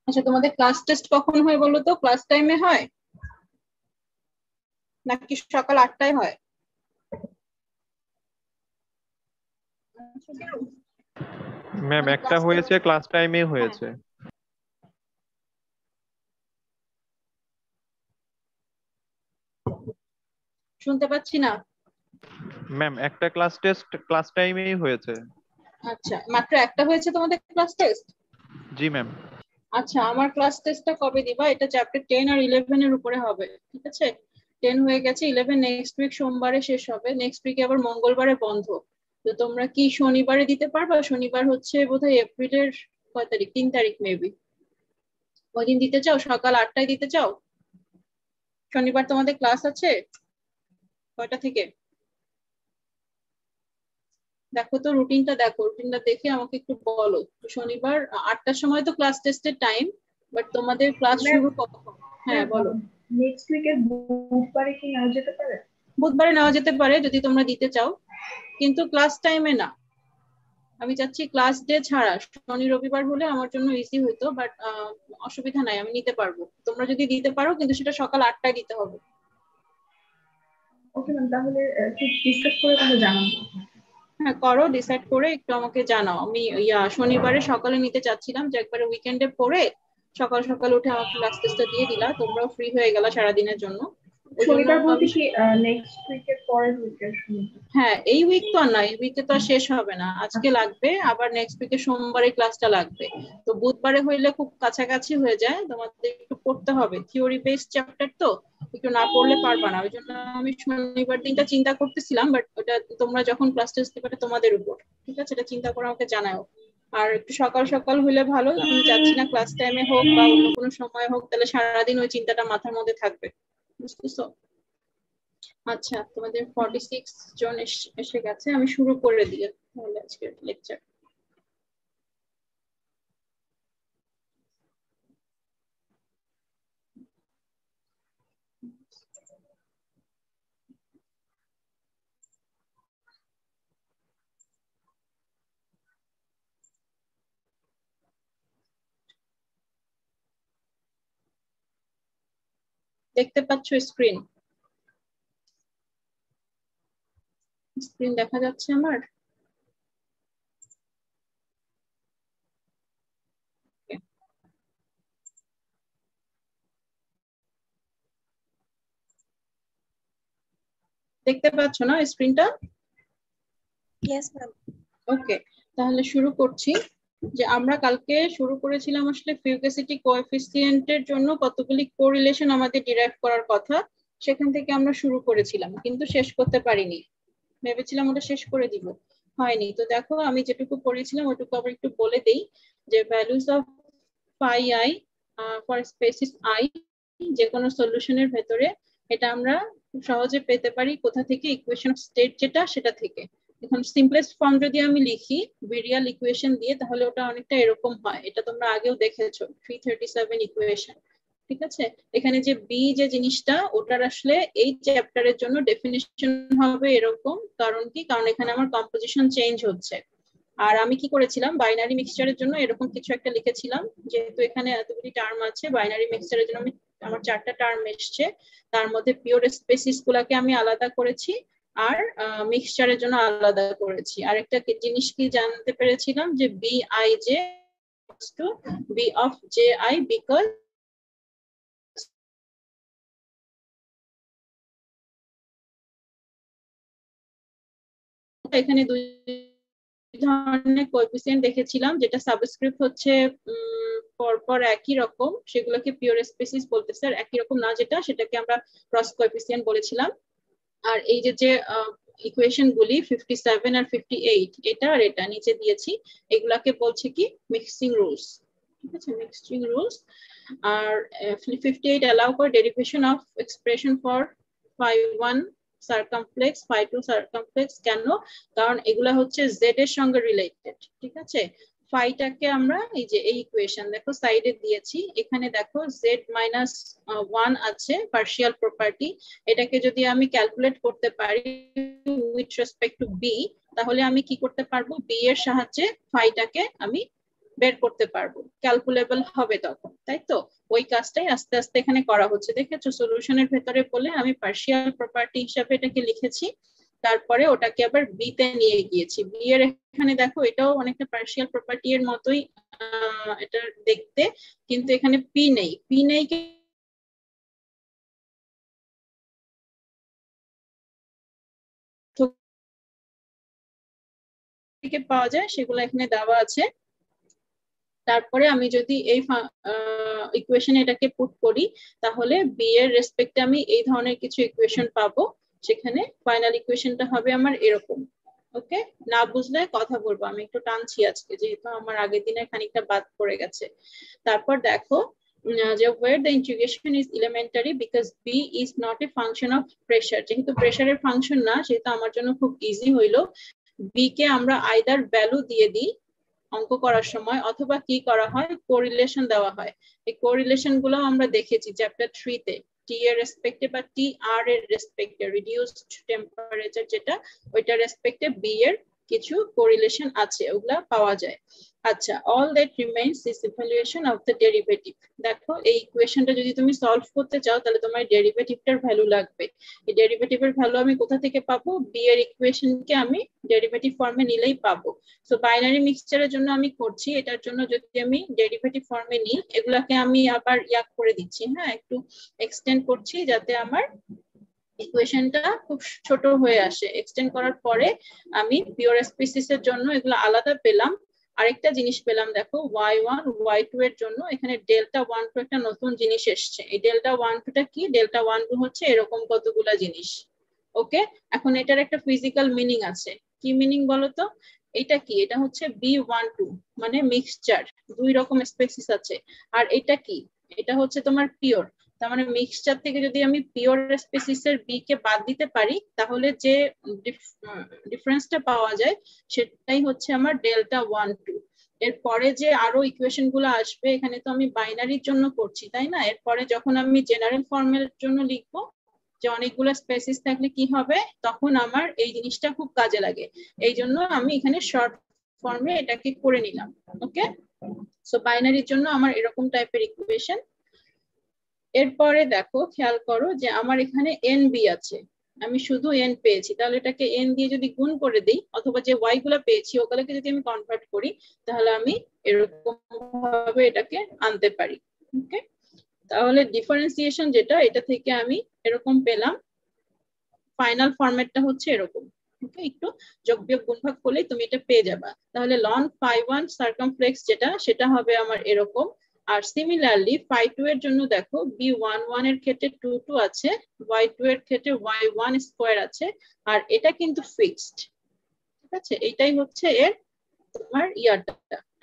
আচ্ছা, তোমাদের class test কখন হয় বলো তো? ক্লাস টাইমে হয় নাকি সকাল 8টায় হয়? ম্যাম মানে একটা ক্লাস হয়েছে, ক্লাস টাইমে হ্যাঁ, হয়েছে। শুনতে পাচ্ছি না। ম্যাম একটা ক্লাস টেস্ট ক্লাস টাইমেই হয়েছে। আচ্ছা, মাত্র একটা হয়েছে তোমাদের ক্লাস টেস্ট? জি ম্যাম। আচ্ছা, আমার ক্লাস টেস্টটা কবে দিবা? এটা চ্যাপ্টার 10 আর 11 এর উপরে হবে, ঠিক আছে? 10 হয়ে গেছে, 11 নেক্সট উইক সোমবারে শেষ হবে, নেক্সট উইকে আবার মঙ্গলবারে বন্ধ। তো তোমরা কি শনিবারে দিতে পারবা? শনিবার হচ্ছে বোধহয় এপ্রিলের কয় তারিখ, 3 তারিখ মেবি। ওই দিন দিতে চাও? সকাল 8টায় দিতে চাও? শনিবার তোমাদের ক্লাস আছে কয়টা থেকে? দেখো তো রুটিনটা, দেখো রুটিনটা দেখে আমাকে একটু বলো। শনিবার 8টার সময় তো ক্লাস টেস্টের টাইম, বাট তোমাদের ক্লাস ম্যাম শুরু কখন? হ্যাঁ বলো। নেক্সট উইকের বুধবারে কি নেওয়া যেতে পারে? বুধবারে নেওয়া যেতে পারে যদি তোমরা দিতে চাও, কিন্তু ক্লাস টাইমে না। আমি চাচ্ছি ক্লাস ডে ছাড়া। শনি রবিবার হলে আমার জন্য ইজি হতো, বাট অসুবিধা নাই, আমি নিতে পারবো। তোমরা যদি দিতে পারো, কিন্তু সেটা সকাল 8টায় দিতে হবে। ওকে ম্যাম, তাহলে একটু ডিসকাস করে তাহলে জানাবো। হ্যাঁ করো, ডিসাইড করে একটু আমাকে জানাও। আমি শনিবারে সকালে নিতে চাচ্ছিলাম, যে একবারে উইকেন্ডে পড়ে সকাল সকাল উঠে আমাকে ক্লাস টেস্টটা দিয়ে দিলা, তোমরাও ফ্রি হয়ে গেলা সারাদিনের জন্য। ওই জন্য শনিবার বলতে আমি কি নেক্সট উইকের পরের উইকের শনিবার? হ্যাঁ, এই উইক তো আর না, এই উইকে তো আর শেষ হবে না, আজকে আচ্ছা। লাগবে, আবার নেক্সট উইকে সোমবারে ক্লাসটা লাগবে। তো বুধবারে হইলে খুব কাছাকাছি হয়ে যায়, তোমাদের একটু পড়তে হবে, থিওরি বেসড চ্যাপ্টার তো, একটু না পড়লে পারবা না। ওই জন্য আমি শনিবার দিনটা চিন্তা করতেছিলাম, বাট ওটা তোমরা যখন ক্লাস টেস্ট দিবে তোমাদের উপর, ঠিক আছে? এটা চিন্তা করে আমাকে জানাও। আর একটু সকাল সকাল হলে ভালো, আমি চাচ্ছি না ক্লাস টাইমে হোক বা অন্য কোনো সময় হোক, তাহলে সারাদিন ওই চিন্তাটা মাথার মধ্যে থাকবে, বুঝতেছো? আচ্ছা, তোমাদের 46 জন এসে গেছে, আমি শুরু করে দিই তাহলে আজকের লেকচার। দেখতে পাচ্ছ স্ক্রিন? স্ক্রিন দেখা যাচ্ছে আমার? দেখতে পাচ্ছ না স্ক্রিনটা? Yes, ma'am. ওকে, তাহলে শুরু করছি। যে আমরা কালকে শুরু করেছিলাম আসলে ফিউগাসিটি কোএফিসিয়েন্টের জন্য কতগুলি কোরিলেশন আমাদের ডিরাইভ করার কথা, সেখান থেকে আমরা শুরু করেছিলাম, কিন্তু শেষ করতে পারিনি। ভেবেছিলাম ওটা শেষ করে দিব, হয়নি। তো দেখো আমি যেটুকু পড়েছিলাম ওটুকু আবার একটু বলে দেই। যে values of phi I for species I, যে কোনো সলিউশনের ভেতরে, এটা আমরা খুব সহজে পেতে পারি কোথা থেকে? ইকুয়েশন অফ স্টেট যেটা, সেটা থেকে। এখন সিম্পলেস্ট ফর্ম যদি আমি লিখি ভিরিয়াল ইকুয়েশন দিয়ে, তাহলে ওটা অনেকটা এরকম হয়। এটা তোমরা আগেও দেখেছো, 337 ইকুয়েশন, ঠিক আছে? এখানে যে বি যে জিনিসটা, ওটার আসলে এই চ্যাপ্টারের জন্য ডেফিনিশন হবে এরকম। কারণ কি? কারণ এখানে আমার কম্পোজিশন চেঞ্জ হচ্ছে। আর আমি কি করেছিলাম, বাইনারি মিক্সচারের জন্য এরকম কিছু একটা লিখেছিলাম, যেহেতু এখানে এতগুলি টার্ম আছে, বাইনারি মিক্সচারের জন্য আমি আমার 4টা টার্ম এসছে, তার মধ্যে পিওর স্পেসিস গুলাকে আমি আলাদা করেছি, আর মিক্সচারের জন্য আলাদা করেছি। আর একটা জিনিস কি জানতে পেরেছিলাম, যে B I J to B of J I, because এখানে দুই ধরনের কোএফিসিয়েন্ট দেখেছিলাম, যেটা সাবস্ক্রিপ্ট হচ্ছে পরপর একই রকম, সেগুলোকে পিওর স্পেসিস বলতেছে। আর একই রকম না যেটা, সেটাকে আমরা ক্রস কোএফিসিয়েন্ট বলেছিলাম। আর এই যে যে ইকুয়েশন গুলি 57 আর 58, এটা আর এটা নিচে দিয়েছি, এগুলাকে বলছে কি মিক্সিং রুলস, ঠিক আছে? Mixing rules. আর 58 অ্যালাউ করে derivation of expression for phi1 circumflex, phi2 circumflex. কেন? কারণ এগুলা হচ্ছে জেড এর সঙ্গে রিলেটেড, ঠিক আছে? ফাইটাকে আমরা এই যে এই ইকুয়েশন দেখো সাইডে দিয়েছি, এখানে দেখো জেড মাইনাস 1 আছে পার্শিয়াল প্রপার্টি। এটাকে যদি আমি ক্যালকুলেট করতে পারি উইথ রেসপেক্ট টু বি, তাহলে আমি কি করতে পারবো? বি এর সাহায্যে ফাইটাকে আমি বের করতে পারবো, ক্যালকুলেবল হবে তখন, তাই তো? ওই কাজটাই আস্তে আস্তে এখানে করা হচ্ছে। দেখেছো সলিউশনের ভেতরে বলে আমি পার্শিয়াল প্রপার্টি হিসাবে এটাকে লিখেছি, তারপরে ওটাকে আবার বি তে নিয়ে গিয়েছি। বি এর এখানে দেখো এটাও অনেকটা পার্শিয়াল প্রপার্টি এর মতোই এটা দেখতে, কিন্তু এখানে পি নেই। পি নেই থেকে পাওয়া যায় সেগুলো এখানে দেওয়া আছে। তারপরে আমি যদি এই ইকুয়েশনে এটাকে পুট করি তাহলে বি এর রেসপেক্টে আমি এই ধরনের কিছু ইকুয়েশন পাবো, সেখানে ফাইনাল ইকুয়েশনটা হবে আমার এরকম। ওকে, না বুঝলে কথা বলবো, আমি একটু টানছি আজকে যেহেতু আমার আগের দিনের খানিকটা বাদ পড়ে গেছে। তারপর দেখো যে where the integration is elementary because b is not a function of pressure, যেহেতু প্রেসারের ফাংশন না সেহেতু আমার জন্য খুব ইজি হইলো। b কে আমরা আইদার ভ্যালু দিয়ে দিই অঙ্ক করার সময়, অথবা কি করা হয় কোরিলেশন দেওয়া হয়। এই কোরিলেশন গুলো আমরা দেখেছি চ্যাপ্টার 3 তে, টি এর রেসপেক্টে বা টি আর এর রেসপেক্টে রিডিউসড টেম্পারেচার যেটা, ওইটার রেসপেক্টে বি এর কিছু কোরিলেশন আছে, ওগুলা পাওয়া যায়। আচ্ছা, all that remains is evaluation of the derivative. দেখো এই ইকুয়েশনটা যদি তুমি সলভ করতে চাও তাহলে তোমার ডেরিভেটিভটার ভ্যালু লাগবে। এই ডেরিভেটিভের ভ্যালু আমি কোথা থেকে পাবো? বি এর ইকুয়েশনকে আমি ডেরিভেটিভ ফর্মে নিলেই পাবো। সো বাইনারি মিক্সচারের জন্য আমি করছি, এটার জন্য যদি আমি ডেরিভেটিভ ফর্মে নিই এগুলাকে আমি আবার ইয়া করে দিচ্ছি, হ্যাঁ একটু এক্সটেন্ড করছি যাতে আমার ইকুয়েশনটা খুব ছোট হয়ে আসে। এক্সটেন্ড করার পরে আমি পিওর স্পিসিস এর জন্য এগুলো আলাদা পেলাম। আরেকটা জিনিস পেলাম দেখো y1 y2 এর জন্য এখানে ডেল্টা 1 টু একটা নতুন জিনিস এসছে। এই ডেল্টা 1 টুটা কি? ডেল্টা 1 টু হচ্ছে এরকম কতগুলা জিনিস। ওকে, এখন এটার একটা ফিজিক্যাল মিনিং আছে। কি মিনিং বলো তো? এটা কি? এটা হচ্ছে B12 মানে মিক্সচার, দুই রকম স্পেসিস আছে। আর এটা কি? এটা হচ্ছে তোমার পিওর। তার মানে মিক্সচার থেকে যদি আমি পিওর স্পেসিস এর বি কে বাদ দিতে পারি তাহলে যে ডিফারেন্সটা পাওয়া যায় সেটাই হচ্ছে আমার ডেল্টা 1 2। এরপরে যে আরো ইকুয়েশন গুলো আসবে, এখানে তো আমি বাইনারির জন্য করছি তাই না, এরপরে যখন আমি জেনারেল ফর্মের জন্য লিখবো যে অনেকগুলো স্পেসিস থাকলে কি হবে, তখন আমার এই জিনিসটা খুব কাজে লাগে। এই জন্য আমি এখানে শর্ট ফর্মে এটাকে করে নিলাম। ওকে, সো বাইনারির জন্য আমার এরকম টাইপের ইকুয়েশন। এরপরে দেখো খেয়াল করো যে আমার এখানে এন বি আছে, আমি শুধু এন পেয়েছি, তাহলে এটাকে এন দিয়ে যদি গুণ করে দিই অথবা যে ওয়াই গুলা পেয়েছি ওগুলোকে যদি আমি কনভার্ট করি তাহলে আমি এরকম ভাবে এটাকে আনতে পারি। ওকে, তাহলে ডিফারেন্সিয়েশন যেটা, এটা থেকে আমি এরকম পেলাম, ফাইনাল ফরম্যাটটা হচ্ছে এরকম। ওকে, একটু যোগ বিয়োগ গুণভাগ করলেই তুমি এটা পেয়ে যাবা। তাহলে ln phi1 সার্কামফ্লেক্স যেটা, সেটা হবে আমার এরকম। আর সিমিলারলি phi2 এর জন্য দেখো b11 এর ক্ষেত্রে 2 2 আছে, y2 এর ক্ষেত্রে y1 স্কয়ার আছে, আর এটা কিন্তু ফিক্সড। ঠিক আছে, এটাই হচ্ছে এর তোমার ইয়ারটা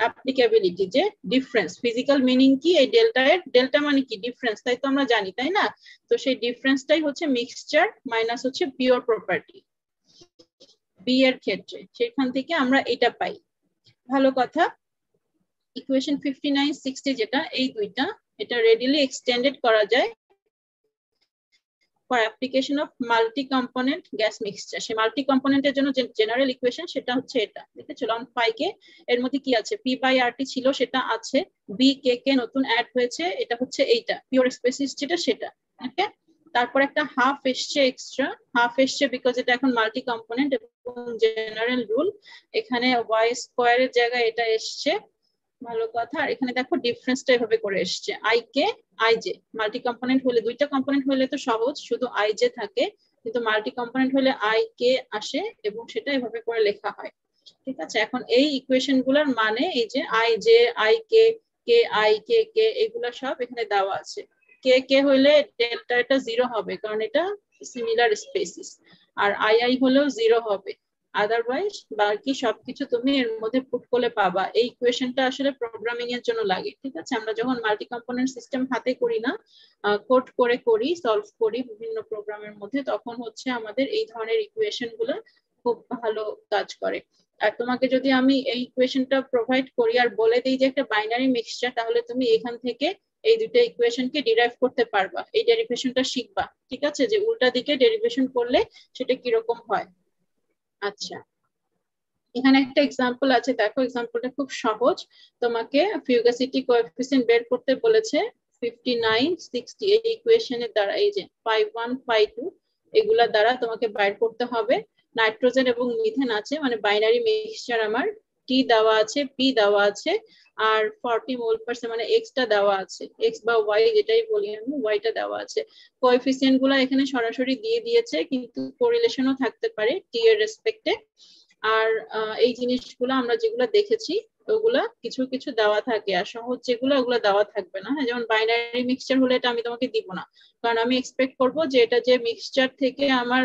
অ্যাপ্লিকেবিলিটি, যে ডিফারেন্স ফিজিক্যাল মিনিং কি, এই ডেল্টা এর ডেল্টা মানে কি ডিফারেন্স, তাই তো আমরা জানি তাই না? তো সেই ডিফারেন্সটাই হচ্ছে মিক্সচার মাইনাস হচ্ছে পিওর প্রপার্টি বি এর ক্ষেত্রে, সেখান থেকে আমরা এটা পাই। ভালো কথা। ইকুয়েশন 59 60 যেটা, এই দুইটা এটা রেডিলি এক্সটেন্ডেড করা যায় for application of multi component gas mixture. সেই মাল্টি কম্পোনেন্টের জন্য যে জেনারেল ইকুয়েশন সেটা হচ্ছে এটা, দেখেছো লন পাই কে, এর মধ্যে কি আছে পি বাই আর টি ছিল সেটা আছে, বি কে কে নতুন অ্যাড হয়েছে, এটা হচ্ছে এইটা পিওর স্পেসিস যেটা সেটা। ওকে, তারপর একটা হাফ এসছে এক্সট্রা, হাফ এসছে বিকজ এটা এখন মাল্টি কম্পোনেন্ট এবং জেনারেল রুল এখানে ওয়াই স্কোয়ারের জায়গায় এটা এসছে। ভালো কথা। আর এখানে দেখো ডিফারেন্সটা এভাবে করে এসছে I K I J. Multi component হলে দুইটা কম্পোনেন্ট হলে তো সহজ, শুধু আই জে থাকে, কিন্তু মাল্টি কম্পোনেন্ট হলে আই কে আসে এবং সেটা এভাবে করে লেখা হয়। ঠিক আছে, এখন এই ইকুয়েশন গুলার মানে এই যে I J I K K I K K এগুলা সব এখানে দেওয়া আছে। কে কে হলে ডেল্টা এটা 0 হবে কারণ এটা সিমিলার স্পেসিস, আর আই আই হলেও 0 হবে, আদারওয়াইজ বাকি সবকিছু তুমি এর মধ্যে পুট করলে পাবা। এই ইকুয়েশনটা আসলে প্রোগ্রামিং এর জন্য লাগে। ঠিক আছে, আমরা যখন মাল্টি কম্পোনেন্ট সিস্টেম হাতে করি না, কোড করে করি, সলভ করি বিভিন্ন প্রোগ্রামের মধ্যে, তখন হচ্ছে আমাদের এই ধরনের ইকুয়েশন গুলো খুব ভালো কাজ করে। আর তোমাকে যদি আমি এই ইকুয়েশনটা প্রোভাইড করি আর বলে দিই যে একটা বাইনারি মিক্সচার, তাহলে তুমি এখান থেকে এই দুটো ইকুয়েশনকে ডিরাইভ করতে পারবা, এই ডেরিভেশনটা শিখবা। ঠিক আছে, যে উল্টা দিকে ডেরিভেশন করলে সেটা কিরকম হয়। আচ্ছা, এখানে একটা এক্সাম্পল আছে, দেখো এক্সাম্পলটা খুব সহজ। তোমাকে ফিউগাসিটি কোএফিসিয়েন্ট বের করতে বলেছে 59, 60 এই ইকুয়েশনের দ্বারা, এই যে 5.1 5.2 এগুলা দ্বারা তোমাকে বাইর করতে হবে। নাইট্রোজেন এবং মিথেন আছে, মানে বাইনারি মিক্সচার, আমার টি দেওয়া আছে, পি দেওয়া আছে, আর 40 মোল পার মানে এক্সটা দেওয়া আছে, এক্স বা ওয়াই যেটাই বলি আমি, ওয়াইটা দেওয়া আছে। কোএফিসিয়েন্ট গুলা এখানে সরাসরি দিয়ে দিয়েছে, কিন্তু কোরিলেশনও থাকতে পারে টি এর রেসপেক্টে। আর এই জিনিসগুলো আমরা যেগুলো দেখেছি ওগুলা কিছু কিছু দেওয়া থাকে, আর সহজ যেগুলো ওগুলো দেওয়া থাকবে না। হ্যাঁ, যেমন বাইনারি মিক্সচার হলে এটা আমি তোমাকে দিব না, কারণ আমি এক্সপেক্ট করব যে এটা যে মিক্সচার থেকে আমার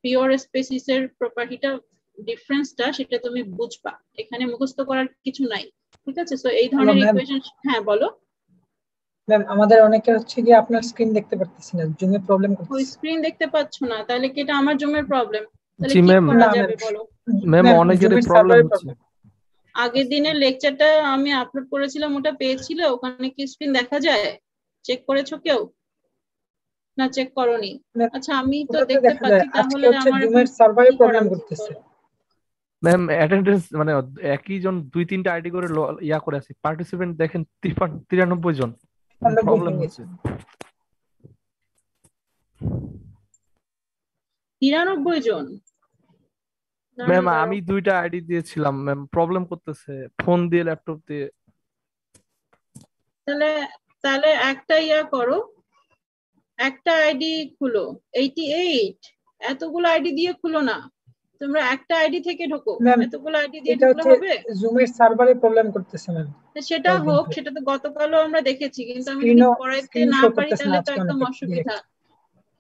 পিওর স্পেসিসের প্রপার্টিটা ডিফারেন্সটা সেটা তুমি বুঝবা, এখানে মুখস্থ করার কিছু নাই। ঠিক আছে, সো এই ধরনের ইকুয়েশন। হ্যাঁ বলো। ম্যাম আমাদের অনেকে হচ্ছে কি আপনার স্ক্রিন দেখতে পারতেছি না, জুমে প্রবলেম ওই করতেছে। স্ক্রিন দেখতে পাচ্ছ না, তাহলে কি এটা আমার জুমের প্রবলেম? তাহলে জি কি ম্যাম, করা না যাবে ম্যাম, বলো? ম্যাম ম্যাম অনেকেরই জুমের প্রবলেম সার্ভারের হচ্ছে। প্রবলেম। আগের দিনের লেকচারটা আমি আপলোড করেছিলাম, ওটা পেয়েছিলে? ওখানে কি স্ক্রিন দেখা যায়? চেক করেছো কেউ? না চেক করোনি? ম্যাম আচ্ছা আমি তো ওটাতে দেখতে দেখা যায়, পাচ্ছি, আজকে তাহলে হচ্ছে আমার এখন জুমের সার্ভারে কি করা প্রবলেম উচিত করতেছে। বলো? ম্যাম অ্যাটেন্ডেন্স মানে একই জন 2-3টা আইডি করে ইয়া করে আছে, পার্টিসিপেন্ট দেখেন 93 জন, প্রবলেম হয়ে হচ্ছে। গেছে। 93 জন? ম্যাম দাঁড়াও আমি 2টা আইডি দিয়েছিলাম ম্যাম, প্রবলেম করতেছে ফোন দিয়ে ল্যাপটপ দিয়ে। তাহলে তাহলে একটা ইয়া করো, একটা আইডি খুলো। 88 এতগুলো আইডি দিয়ে খুলো না, তোমরা একটা আইডি থেকে ঢোকো। ম্যাম এতগুলো আইডি দিয়ে এটা ঢুকলে হচ্ছে হবে? জুমের সার্ভারে প্রবলেম করতেছে ম্যাম। তো সেটা কয়েকদিন হোক, ধরে সেটা তো গতকালও আমরা দেখেছি, কিন্তু আমি যদি করাইতে স্ক্রিন না শো পারি করতেছে না তাহলে তো আজকে একদম অনেক অসুবিধা। ডিরেক্ট।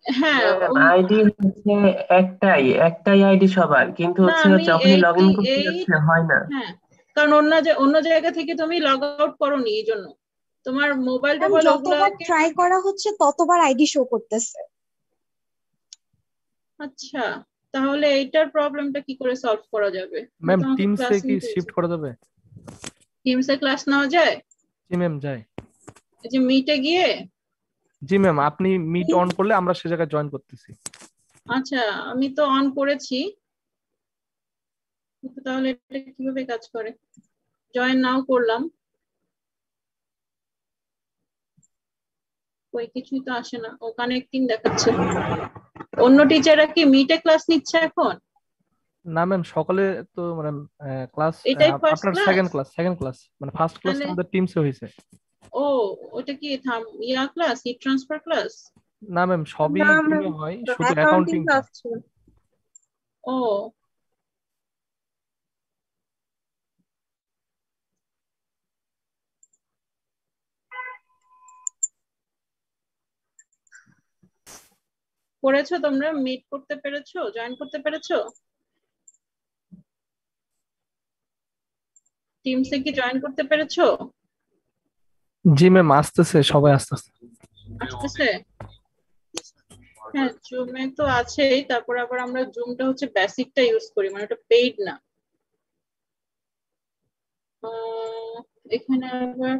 হ্যাঁ আইডি হচ্ছে একটাই আইডি সবার, কিন্তু না, হচ্ছে আমি যখনই লগ ইন করতে 88, যাচ্ছে হয় না। হ্যাঁ কারণ অন্য জায়গা থেকে তুমি লগ আউট করোনি, এই জন্য তোমার মোবাইল ম্যাম টোবাইল যতবার ওগুলাকে। ট্রাই করা হচ্ছে ততবার আইডি শো করতেছে। আচ্ছা, তাহলে এইটার প্রবলেমটা কি করে সলভ করা যাবে? ম্যাম তোমাকে টিমসে ক্লাস কি নিতে শিফট করা যাবে? টিমসে ক্লাস নেওয়া যায়? জি ম্যাম যায়। এই যে মিটে গিয়ে? জি ম্যাম, আপনি মিট অন করলে আমরা সে জায়গায় জয়েন করতেছি। আচ্ছা আমি তো অন করেছি, কিন্তু তাহলে এটা কিভাবে কাজ করে? জয়েন নাও করলাম, ওই কিছুই তো আসে না, ও কানেক্টিং দেখাচ্ছে। অন্য টিচাররা কি মিটে ক্লাস নিচ্ছে এখন? না ম্যাম, সকালে তো মানে ক্লাস এটাই ফার্স্ট আপনার ক্লাস? সেকেন্ড ক্লাস মানে ফার্স্ট ক্লাস তাহলে আমাদের টিমসে হয়েছে। ও ওটা কি ইয়া ক্লাস, হিট ট্রান্সফার ক্লাস? না ম্যাম, সবই না টিমে ম্যাম, হয়, শুধু অ্যাকাউন্টিং অ্যাকাউন্টিংটা। ক্লাস ছিল। ও করেছো তোমরা? মিট করতে পেরেছো? জয়েন করতে পেরেছো? টিমসে কি জয়েন করতে পেরেছো? জি ম্যাম, আসতেছে, সবাই আসতেছে। আসতেছে? হ্যাঁ জুমে তো আছেই, তারপর আবার আমরা জুমটা হচ্ছে বেসিকটা ইউজ করি, মানে ওটা পেইড না। এখানে আবার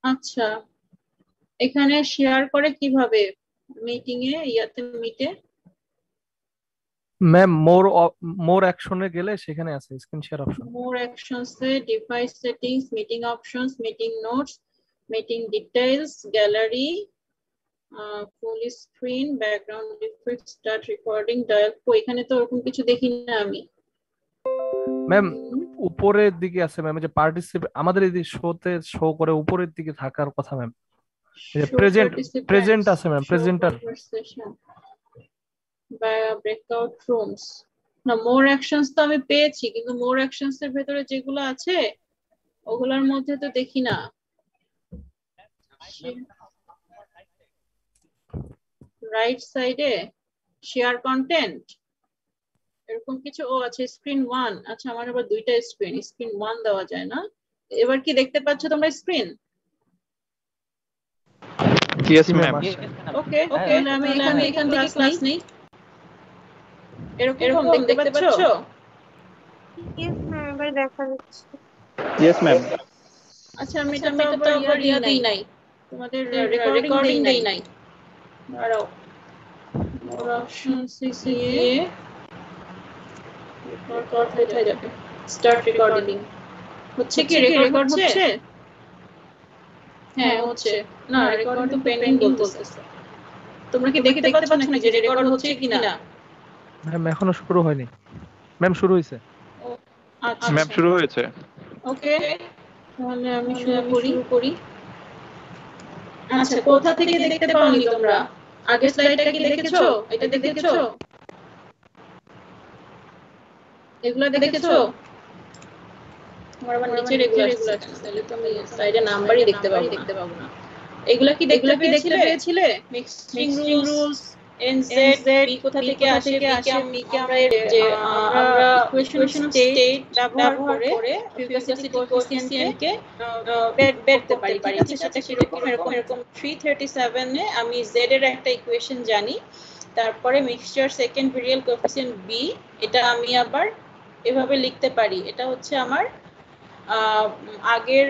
আচ্ছা, এখানে শেয়ার করে কিভাবে মিটিং এ, ইয়াতে মিটে? ম্যাম মোর অ্যাকশনে গেলে সেখানে আছে screen share option. More actions a device settings, meeting options, meeting notes, meeting details, gallery, full screen, background effect, start recording, dial. এখানে তো ওরকম কিছু দেখি না আমি। ম্যাম উপরের দিকে আছে ম্যাম, যে পার্টিসিপেট আমাদের এই শোতে শো করে উপরের দিকে থাকার কথা ম্যাম। প্রেজেন্ট আছে ম্যাম, প্রেজেন্টার। ব্রেকআউট রুমস না, মোর অ্যাকশনস তো আমি পেয়েছি, কিন্তু মোর অ্যাকশনস এর ভেতরে যেগুলো আছে ওগুলোর মধ্যে তো দেখি না। রাইট সাইডে শেয়ার কন্টেন্ট এরকম কিছু ও আছে। স্ক্রিন 1, আচ্ছা আমার আবার দুইটা স্ক্রিন, স্ক্রিন 1 দেওয়া যায় না। এবার কি দেখতে পাচ্ছ তোমরা স্ক্রিন? Yes ma'am. ওকে, তাহলে আমি এখান থেকে ক্লাস নেই। এরকম দেখতে পাচ্ছ? ইয়েস ম্যাম, এবার দেখা যাচ্ছে। Yes ma'am. আচ্ছা আমি এটা তো আবার ইয়া দিই নাই, তোমাদের রেকর্ডিং দেই নাই। দাঁড়াও, অপশন সিসিএ কোথায় যাবে স্টার্ট রেকর্ডিং হচ্ছে কি রেকর্ড হচ্ছে হ্যাঁ হচ্ছে না রেকর্ডিং তো পেন্ডিং বলতেছে তোমরা কি দেখতে পাচ্ছ নাকি যে রেকর্ড হচ্ছে কিনা ম্যাম এখনো শুরু হয়নি ম্যাম শুরু হয়েছে আচ্ছা ম্যাম শুরু হয়েছে ওকে তাহলে আমি শুরু করি আচ্ছা কোথা থেকে দেখতে পাওনি তোমরা আগের স্লাইডটা কি দেখেছো এটা দেখেছো এগুলা দেখেছো আমার আবার নিচে রেগুলার তাহলে তুমি স্লাইডে নাম্বারই দেখতে পাবো না এগুলা কি দেখতে পেয়েছিলে মিক্সিং রুলস এনজেড বি কোথা থেকে আসে বি কে আমরা ইকুয়েশন অফ স্টেট ব্যবহার করে ফিউগাসিটি কোএফিসিয়েন্ট কে বের করতে পারি ঠিক আছে সেটা এরকম 337 এ আমি z এর একটা ইকুয়েশন জানি তারপরে mixture second variable coefficient B এটা আমি আবার এভাবে লিখতে পারি এটা হচ্ছে আমার আগের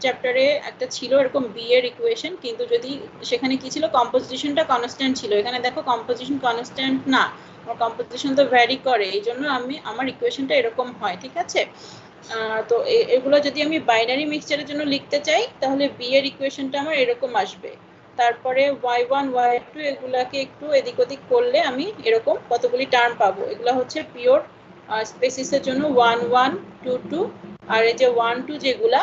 চ্যাপ্টারে একটা ছিল এরকম বি এর ইকুয়েশন কিন্তু যদি সেখানে কি ছিল কম্পোজিশনটা কনস্ট্যান্ট ছিল এখানে দেখো কম্পোজিশন কনস্ট্যান্ট না আমার কম্পোজিশন তো ভ্যারি করে এইজন্য আমি আমার ইকুয়েশনটা এরকম হয় ঠিক আছে তো এগুলো যদি আমি বাইনারি মিক্সচারের জন্য লিখতে চাই তাহলে বি এর ইকুয়েশনটা আমার এরকম আসবে তারপরে y1 y2 এগুলাকে একটু এদিক ওদিক করলে আমি এরকম কতগুলি টার্ম পাবো এগুলো হচ্ছে পিওর স্পেসিসের জন্য 1 1 2 2 আর এই যে 1 2 যেগুলা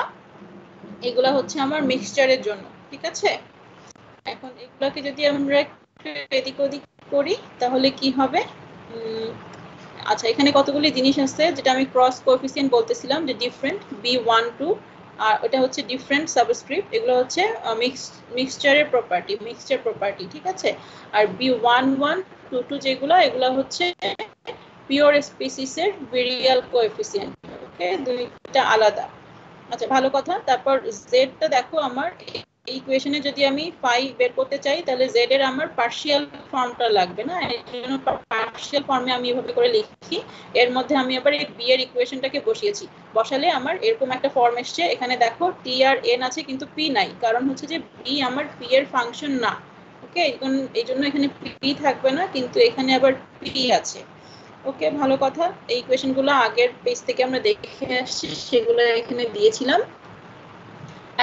এগুলা হচ্ছে আমার মিক্সচারের জন্য ঠিক আছে এখন এগুলাকে যদি আমরা এদিক ওদিক করি তাহলে কি হবে আচ্ছা এখানে কতগুলি জিনিস আছে যেটা আমি ক্রস কোএফিসিয়েন্ট বলতেছিলাম যে ডিফারেন্ট b12 আর ওটা হচ্ছে ডিফারেন্ট সাবস্ক্রিপ্ট এগুলো হচ্ছে মিক্সচারের প্রপার্টি ঠিক আছে আর b11 22 যেগুলো এগুলো হচ্ছে পিওর স্পিসিসের ভেরিয়াল কোএফিসিয়েন্ট ওকে দুইটা আলাদা আচ্ছা ভালো কথা তারপর z টা দেখো আমার এই ইকুয়েশনে যদি আমি ফাই বের করতে চাই তাহলে z এর আমার পার্শিয়াল ফর্মটা লাগবে না এজন্য পার্শিয়াল ফর্মে আমি এভাবে করে লিখি এর মধ্যে আমি আবার এই b এর ইকুয়েশনটাকে বসিয়েছি বসালে আমার এরকম একটা ফর্ম আসছে এখানে দেখো t আর n আছে কিন্তু p নাই কারণ হচ্ছে যে b আমার p এর ফাংশন না ওকে এইজন্য এখানে p থাকবে না কিন্তু এখানে আবার p আছে ওকে ভালো কথা এই ইকুয়েশনগুলো আগের পেজ থেকে আমরা দেখে আসছি সেগুলো এখানে দিয়েছিলাম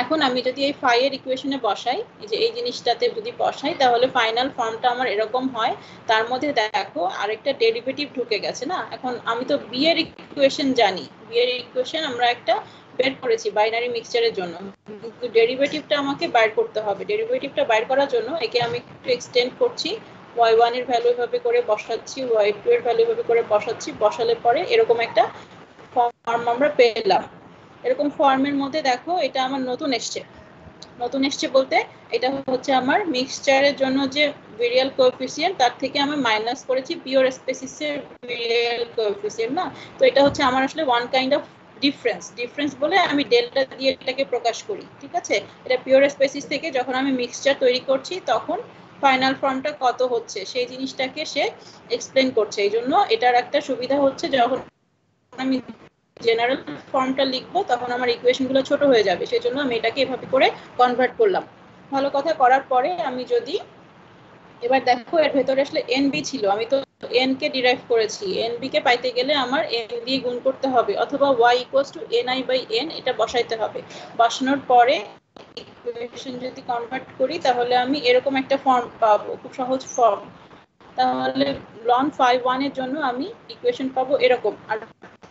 এখন আমি যদি এই ফাই এর ইকুয়েশনে বসাই যে এই জিনিসটাতে যদি বসাই তাহলে ফাইনাল ফর্মটা আমার এরকম হয় তার মধ্যে দেখো আরেকটা ডেরিভেটিভ ঢুকে গেছে না এখন আমি তো বি এর ইকুয়েশন জানি বি এর ইকুয়েশন আমরা একটা বের করেছি বাইনারি মিক্সচারের জন্য কিন্তু ডেরিভেটিভটা আমাকে বাইর করতে হবে ডেরিভেটিভটা বাইর করার জন্য একে আমি একটু এক্সটেন্ড করছি y1 এর ভ্যালু এভাবে করে বসাচ্ছি y2 এর ভ্যালু এভাবে করে বসাচ্ছি বসালে পরে এরকম একটা ফর্ম আমরা পেলাম এরকম ফর্মের মধ্যে দেখো এটা আমার নতুন এসছে বলতে এটা হচ্ছে আমার মিক্সচারের জন্য যে ভেরিয়াল কোএফিসিয়েন্ট তার থেকে আমি মাইনাস করেছি পিওর স্পেসিসের ভেরিয়াল কোএফিসিয়েন্ট না তো এটা হচ্ছে আমার আসলে ওয়ান কাইন্ড অফ ডিফারেন্স বলে আমি ডেল্টা দিয়ে এটাকে প্রকাশ করি ঠিক আছে এটা পিওর স্পেসিস থেকে যখন আমি মিক্সচার তৈরি করছি তখন ফাইনাল ফর্মটা কত হচ্ছে সেই জিনিসটাকে সে এক্সপ্লেন করছে এইজন্য এটার একটা সুবিধা হচ্ছে যখন আমি জেনারেল ফর্মটা লিখবো তখন আমার ইকুয়েশনগুলো ছোট হয়ে যাবে সেজন্য আমি এটাকে এভাবে করে কনভার্ট করলাম ভালো কথা করার পরে আমি যদি এবার দেখো এর ভেতরে আসলে nb ছিল আমি তো n কে ডিরাইভ করেছি nb কে পাইতে গেলে আমার n দিয়ে গুণ করতে হবে অথবা y ni/n এটা বসাইতে হবে বসানোর পরে ইকুয়েশন যদি কনভার্ট করি তাহলে আমি এরকম একটা ফর্ম পাবো খুব সহজ ফর্ম তাহলে ln phi1 এর জন্য আমি ইকুয়েশন পাবো এরকম আর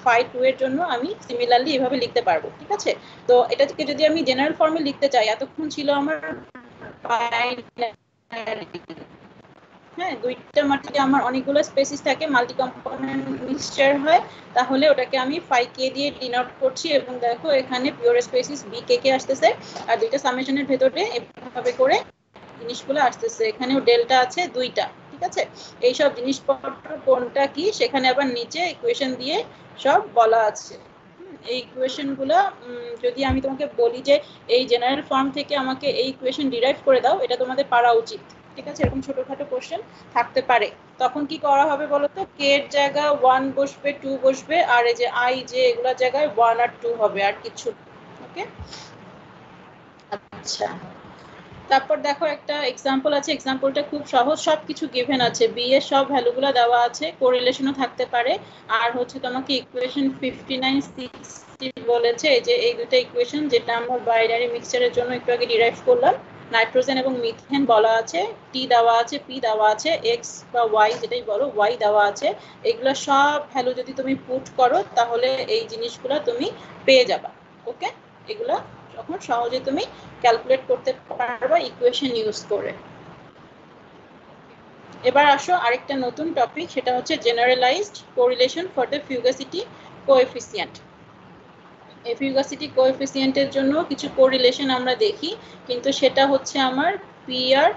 phi2 এর জন্য আমি সিমিলারলি এভাবে লিখতে পারবো ঠিক আছে তো এটাকে যদি আমি জেনারেল ফর্মে লিখতে চাই এতক্ষণ ছিল আমার হ্যাঁ দুইটা মাটিতে আমার অনেকগুলো স্পেসিস থাকে মাল্টি কম্পোনেন্ট মিক্সচার হয় তাহলে ওটাকে আমি phi k দিয়ে ডিনোট করছি এবং দেখো এখানে পিওর স্পেসিস b k কে আসতেছে আর দুইটা সামেশনের ভেতরে এভাবে করে জিনিসগুলো আসতেছে এখানেও ডেল্টা আছে দুইটা ঠিক আছে এই সব জিনিসপত্র কোনটা কি সেখানে আবার নিচে ইকুয়েশন দিয়ে সব বলা আছে এই ইকুয়েশনগুলো যদি আমি তোমাকে বলি যে এই জেনারেল ফর্ম থেকে আমাকে এই ইকুয়েশন ডিরাইভ করে দাও এটা তোমাদের পারা উচিত ঠিক আছে এরকম ছোটখাটো কোশ্চেন থাকতে পারে তখন কি করা হবে বলো তো k এর জায়গায় 1 বসবে 2 বসবে আর এই যে i যে এগুলা জায়গায় 1 আর 2 হবে আর কিছু ওকে আচ্ছা তারপর দেখো একটা এক্সাম্পল আছে, এক্সাম্পলটা খুব সহজ, সবকিছু গিভেন আছে, বি এর সব ভ্যালুগুলো দেওয়া আছে, কোরিলেশনও থাকতে পারে, আর হচ্ছে তোমাকে ইকুয়েশন 59 60 বলেছে। এই যে এই দুটো ইকুয়েশন যেটা আমরা বাইনারি মিক্সচারের জন্য একটু আগে ডিরাইভ করলাম, নাইট্রোজেন এবং মিথেন বলা আছে, টি দেওয়া আছে, পি দেওয়া আছে, এক্স বা ওয়াই যেটাই বলো ওয়াই দেওয়া আছে, এগুলো সব ভ্যালু যদি তুমি পুট করো তাহলে এই জিনিসগুলো তুমি পেয়ে যাবা। ওকে, এগুলো তখন সহজে তুমি ক্যালকুলেট করতে পারবা ইকুয়েশন ইউজ করে। এবার আসো আরেকটা নতুন টপিক, সেটা হচ্ছে generalized correlation for the fugacity coefficient. এই ফিউগাসিটি কোএফিসিয়েন্টের জন্য কিছু কোরিলেশন আমরা দেখি, কিন্তু সেটা হচ্ছে আমার পিআর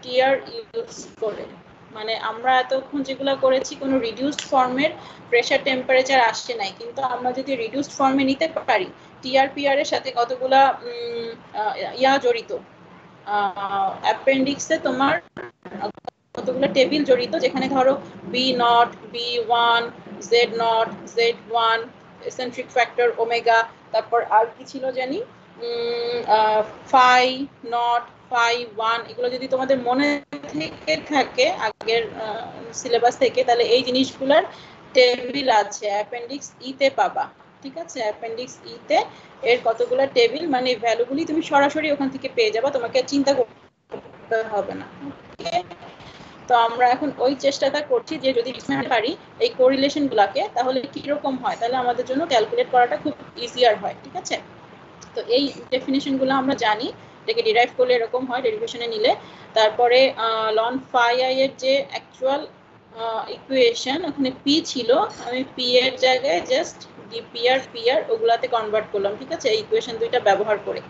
টিআর ইউজ করে। মানে আমরা এতক্ষণ যেগুলো করেছি কোনো রিডিউসড ফর্মের প্রেসার টেম্পারেচার আসছে নাই, কিন্তু আমরা যদি রিডিউসড ফর্মে নিতে পারি, টিআর পিআর এর সাথে কতগুলা জড়িত, অ্যাপেন্ডিক্সে তোমার কতগুলো টেবিল জড়িত, যেখানে ধরো B0, B1, Z0, Z1, eccentric factor omega, তারপর আর কি ছিল জানি ফাই নট, ফাই 1, এগুলো যদি তোমাদের মনে থেকে থাকে আগের সিলেবাস থেকে, তাহলে এই জিনিসগুলোর টেবিল আছে অ্যাপেন্ডিক্স ই তে পাবা। ঠিক আছে, অ্যাপেন্ডিক্স ই তে এর কতগুলো টেবিল, মানে ভ্যালুগুলি তুমি সরাসরি ওখান থেকে পেয়ে যাবা, তোমাকে চিন্তা করতে হবে না। তো আমরা এখন ওই চেষ্টাটা করছি যে যদি বুঝতে পারি এই কোরিলেশন গুলাকে, তাহলে কিরকম হয়, তাহলে আমাদের জন্য ক্যালকুলেট করাটা খুব ইজিয়ার হয়। ঠিক আছে, তো এই ডেফিনেশন গুলো আমরা জানি, এটাকে ডিরাইভ করলে এরকম হয় ডেরিভেশনে নিলে। তারপরে লন ফাই আই এর যে অ্যাকচুয়াল ইকুয়েশন, ওখানে পি ছিল, আমি পি এর জায়গায় জাস্ট ডিপিআর পিআর ওগুলাতে কনভার্ট করলাম। ঠিক আছে, এই ইকুয়েশন দুইটা ব্যবহার করে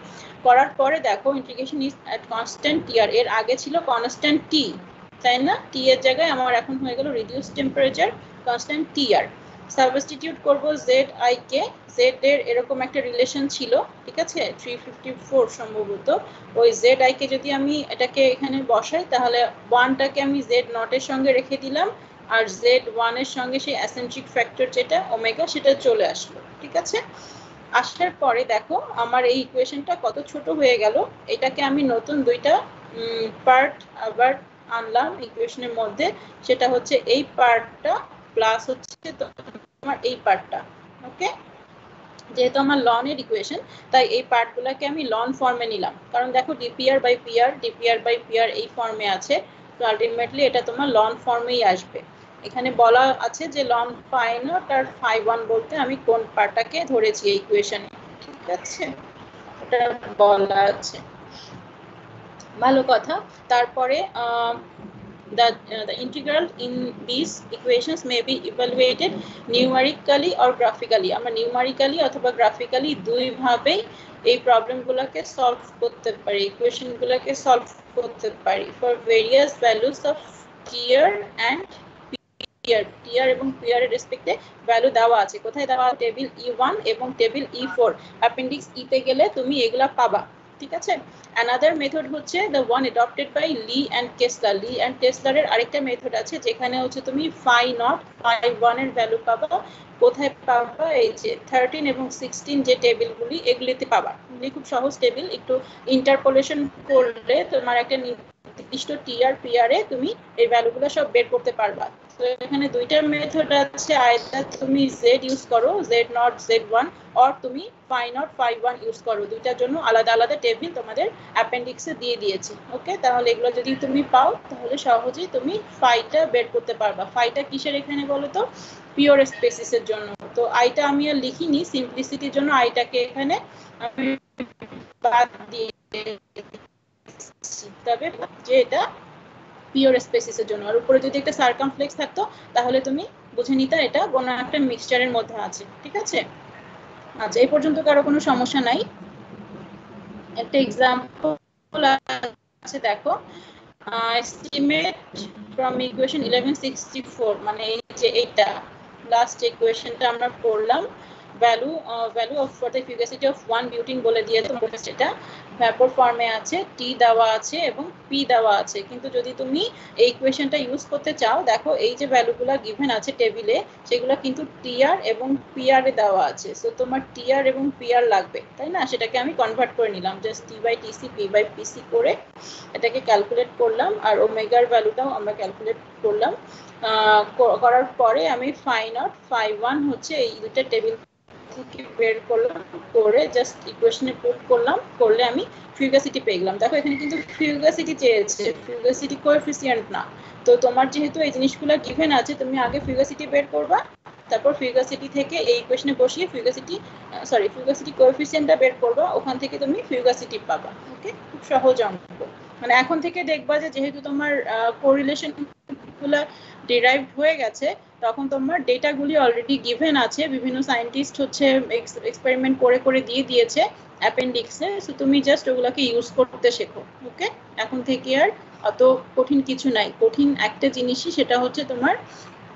করার পরে দেখো integration is at constant TR, এর আগে ছিল কনস্ট্যান্ট টি, তাই না? টি এর জায়গায় আমার এখন হয়ে গেল reduce temperature constant TR. Substitute করব জেড আই কে, জেড এর এরকম একটা রিলেশন ছিল, ঠিক আছে 354 সম্ভবত, ওই জেড আই কে যদি আমি এটাকে এখানে বসাই, তাহলে 1টাকে আমি জেড নট এর সঙ্গে রেখে দিলাম, আর জেড 1 এর সঙ্গে সেই অ্যাসেন্ট্রিক ফ্যাক্টর যেটা ওমেগা সেটা চলে আসলো। ঠিক আছে, আসার পরে দেখো আমার এই ইকুয়েশনটা কত ছোট হয়ে গেল, এটাকে আমি নতুন দুইটা পার্ট আবার আনলাম ইকুয়েশনের মধ্যে, সেটা হচ্ছে এই পার্টটা প্লাস হচ্ছে তোমার এই পার্টটা। ওকে, যেহেতু আমার লনের ইকুয়েশন, তাই এই পার্টগুলোকে আমি লন ফর্মে নিলাম, কারণ দেখো ডিপিআর বাই পিআর এই ফর্মে আছে, তো আলটিমেটলি এটা তোমার লন ফর্মেই আসবে। এখানে বলা আছে যে লন ফাই নট আর ফাই 1 বলতে আমি কোন পার্টটাকে ধরেছি এই ইকুয়েশনে। ঠিক আছে, এটা বলা আছে, ভালো কথা। তারপরে the integral in these equations may be evaluated numerically or graphically, আমরা নিউমারিক্যালি অথবা গ্রাফিক্যালি দুই ভাবে এই প্রবলেমগুলোকে সলভ করতে পারি, ইকুয়েশনগুলোকে সলভ করতে পারি for various values of TR and TR এবং পিআর এর রেসপেক্টে ভ্যালু দেওয়া আছে। কোথায় দেওয়া? টেবিল E1 এবং টেবিল E4, অ্যাপেন্ডিক্স ই তে গেলে তুমি এগুলা পাবা। ঠিক আছে, another method হচ্ছে the one adopted by Lee and Kessler, Lee and Kessler এর আরেকটা মেথড আছে, যেখানে হচ্ছে তুমি phi naught phi 1 এর ভ্যালু পাবা। কোথায় পাবা? এই যে 13 এবং 16 যে টেবিলগুলি, এগুলিতে পাবা। এগুলি খুব সহজ টেবিল, একটু ইন্টারপোলেশন করলে তোমার একটা নির্দিষ্ট টিআর পিআর এ তুমি এই ভ্যালুগুলো সব বের করতে পারবা। তো এখানে দুইটা মেথড আছে, আইদার তুমি জেড ইউজ করো, জেড নট জেড 1, অর তুমি ফাই নট ফাই 1 ইউজ করো। দুইটার জন্য আলাদা আলাদা টেবিল তোমাদের অ্যাপেন্ডিক্সে দিয়ে দিয়েছি। ওকে, তাহলে এগুলো যদি তুমি পাও তাহলে সহজেই তুমি ফাইটা বের করতে পারবা। ফাইটা কিসের এখানে বলো তো? পিওর স্পেসিসের জন্য। তো আইটা আমি আর লিখিনি, সিম্পলিসিটির জন্য আইটাকে এখানে আমি বাদ দিয়ে, তবে যে এটা পিওর স্পেসিসের জন্য, আর উপরে যদি একটা সার্কামফ্লেক্স থাকতো তাহলে তুমি বুঝে নিতে এটা কোনো একটা মিক্সচারের মধ্যে আছে। ঠিক আছে, আচ্ছা এই পর্যন্ত কারো কোনো সমস্যা নাই? একটা এক্সাম্পল আছে, দেখো এস্টিমেট ফ্রম ইকুয়েশন 1164, মানে এই যে এইটা লাস্ট ইকুয়েশনটা আমরা পড়লাম, value of for the fugacity of 1 butene বলে দিয়েছে তোমার কাছে, এটা ভ্যাপর ফর্মে আছে, টি দেওয়া আছে এবং পি দেওয়া আছে। কিন্তু যদি তুমি এই ইকুয়েশনটা ইউজ করতে চাও, দেখো এই যে ভ্যালুগুলো গিভেন আছে টেবিলে, সেগুলো কিন্তু টিআর এবং পিআর এ দেওয়া আছে। সো তোমার টিআর এবং পিআর লাগবে, তাই না? সেটাকে আমি কনভার্ট করে নিলাম, just T by TC P by PC করে এটাকে ক্যালকুলেট করলাম, আর ওমেগার ভ্যালুটাও আমরা ক্যালকুলেট করলাম। করার পরে আমি ফাই নট ফাই ওয়ান হচ্ছে এই দুটো টেবিল থেকে বের করলাম, করে জাস্ট ইকুয়েশনে পুট করলাম, করলে আমি ফিউগাসিটি পেয়ে গেলাম। দেখো এখানে কিন্তু ফিউগাসিটি চেয়েছে, ফিউগাসিটি কোএফিসিয়েন্ট না। তো তোমার যেহেতু এই জিনিসগুলো গিভেন আছে, তুমি আগে ফিউগাসিটি বের করবা, তারপর ফিউগাসিটি থেকে এই ইকুয়েশনে বসিয়ে ফিউগাসিটি কোএফিসিয়েন্টটা বের করবা, ওখান থেকে তুমি ফিউগাসিটি পাবা। ওকে, খুব সহজ অঙ্ক। মানে এখন থেকে দেখবা যে যেহেতু তোমার কোরিলেশন গুলো ডিরাইভড হয়ে গেছে, তখন তোমার ডেটাগুলি অলরেডি গিভেন আছে, বিভিন্ন সায়েন্টিস্ট হচ্ছে এক্সপেরিমেন্ট করে করে দিয়ে দিয়েছে অ্যাপেন্ডিক্সে। সো তুমি জাস্ট ওগুলোকে ইউজ করতে শেখো। ওকে, এখন থেকে আর অত কঠিন কিছু নাই। কঠিন একটা জিনিসই, সেটা হচ্ছে তোমার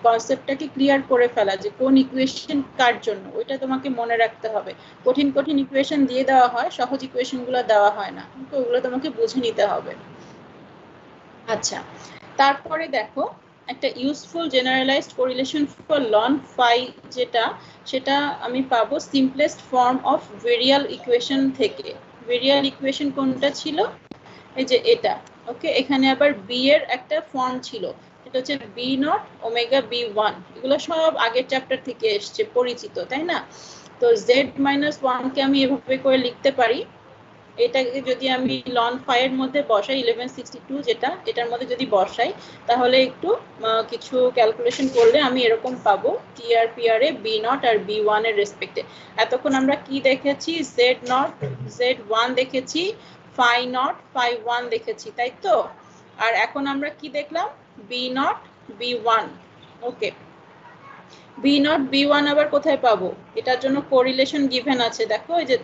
কনসেপ্টটাকে ক্লিয়ার করে ফেলা, যে কোন ইকুয়েশন কার জন্য, ওইটা তোমাকে মনে রাখতে হবে। কঠিন কঠিন ইকুয়েশন দিয়ে দেওয়া হয়, সহজ ইকুয়েশনগুলো দেওয়া হয় না, তো ওগুলো তোমাকে বুঝে নিতে হবে। আচ্ছা, তারপরে দেখো একটা useful generalised correlation for ln phi, সেটা আমি পাবো simplest form of virial equation থেকে। ভেরিয়াল ইকুয়েশন কোনটা ছিল? এই যে এটা। ওকে, এখানে আবার বি এর একটা ফর্ম ছিল, এটা হচ্ছে B naught omega B one. এগুলো সব আগের চ্যাপ্টার থেকে এসছে, পরিচিত, তাই না? তো জেড মাইনাস ওয়ানকে আমি এভাবে করে লিখতে পারি। এটাকে যদি আমি লন ফাই এর মধ্যে বসাই, 1162 যেটা, এটার মধ্যে যদি বসাই, তাহলে একটু কিছু ক্যালকুলেশন করলে আমি এরকম পাবো, T R P R A B naught R B one এর রেসপেক্টে। এতক্ষণ আমরা কি দেখেছি? জেড নট জেড ওয়ান দেখেছি, ফাই নট ফাই ওয়ান দেখেছি, তাই তো? আর এখন আমরা কি দেখলাম? B naught B one. Okay, B naught B one আবার কোথায় পাবো? এটার জন্য কোরিলেশন গিভেন আছে, দেখো এই যে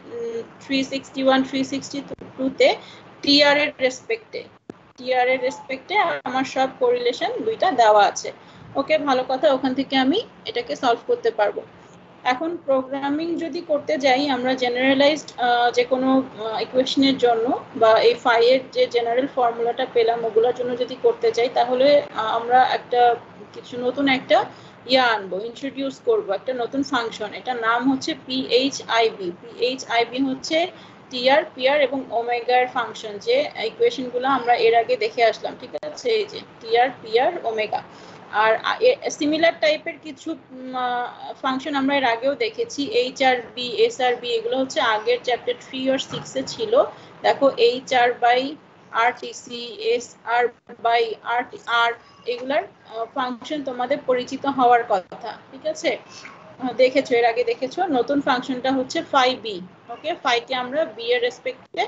361 362 তে টিআর এর রেসপেক্টে আমার সব কোরিলেশন দুইটা দেওয়া আছে। ওকে, ভালো কথা, ওখান থেকে আমি এটাকে সলভ করতে পারবো। এখন প্রোগ্রামিং যদি করতে যাই, আমরা জেনারেলাইজড যে কোনো ইকুয়েশনের জন্য বা এই ফাই এর যে জেনারেল ফর্মুলাটা পেলাম, ওগুলোর জন্য যদি করতে যাই, তাহলে আমরা নতুন একটা আনবো, ইন্ট্রোডিউস করবো একটা নতুন ফাংশন। এটার নাম হচ্ছে পিএইচআইবি। পিএইচআইবি হচ্ছে টিআর পিআর এবং ওমেগার ফাংশন, যে ইকুয়েশনগুলো আমরা এর আগে দেখে আসলাম। ঠিক আছে, এই যে TR PR omega. Are similar টাইপের কিছু ফাংশন আমরা এর আগেও দেখেছি, এইচআরবি এসআরবি, এগুলো হচ্ছে আগের চ্যাপ্টার 3 আর 6 এ ছিল। দেখো HR by RTC, SR by R, এগুলার ফাংশন তোমাদের পরিচিত হওয়ার কথা। ঠিক আছে, দেখেছো, এর আগে দেখেছো। নতুন ফাংশনটা হচ্ছে ফাই বি। ওকে, ফাইকে আমরা বি এর রেসপেক্টে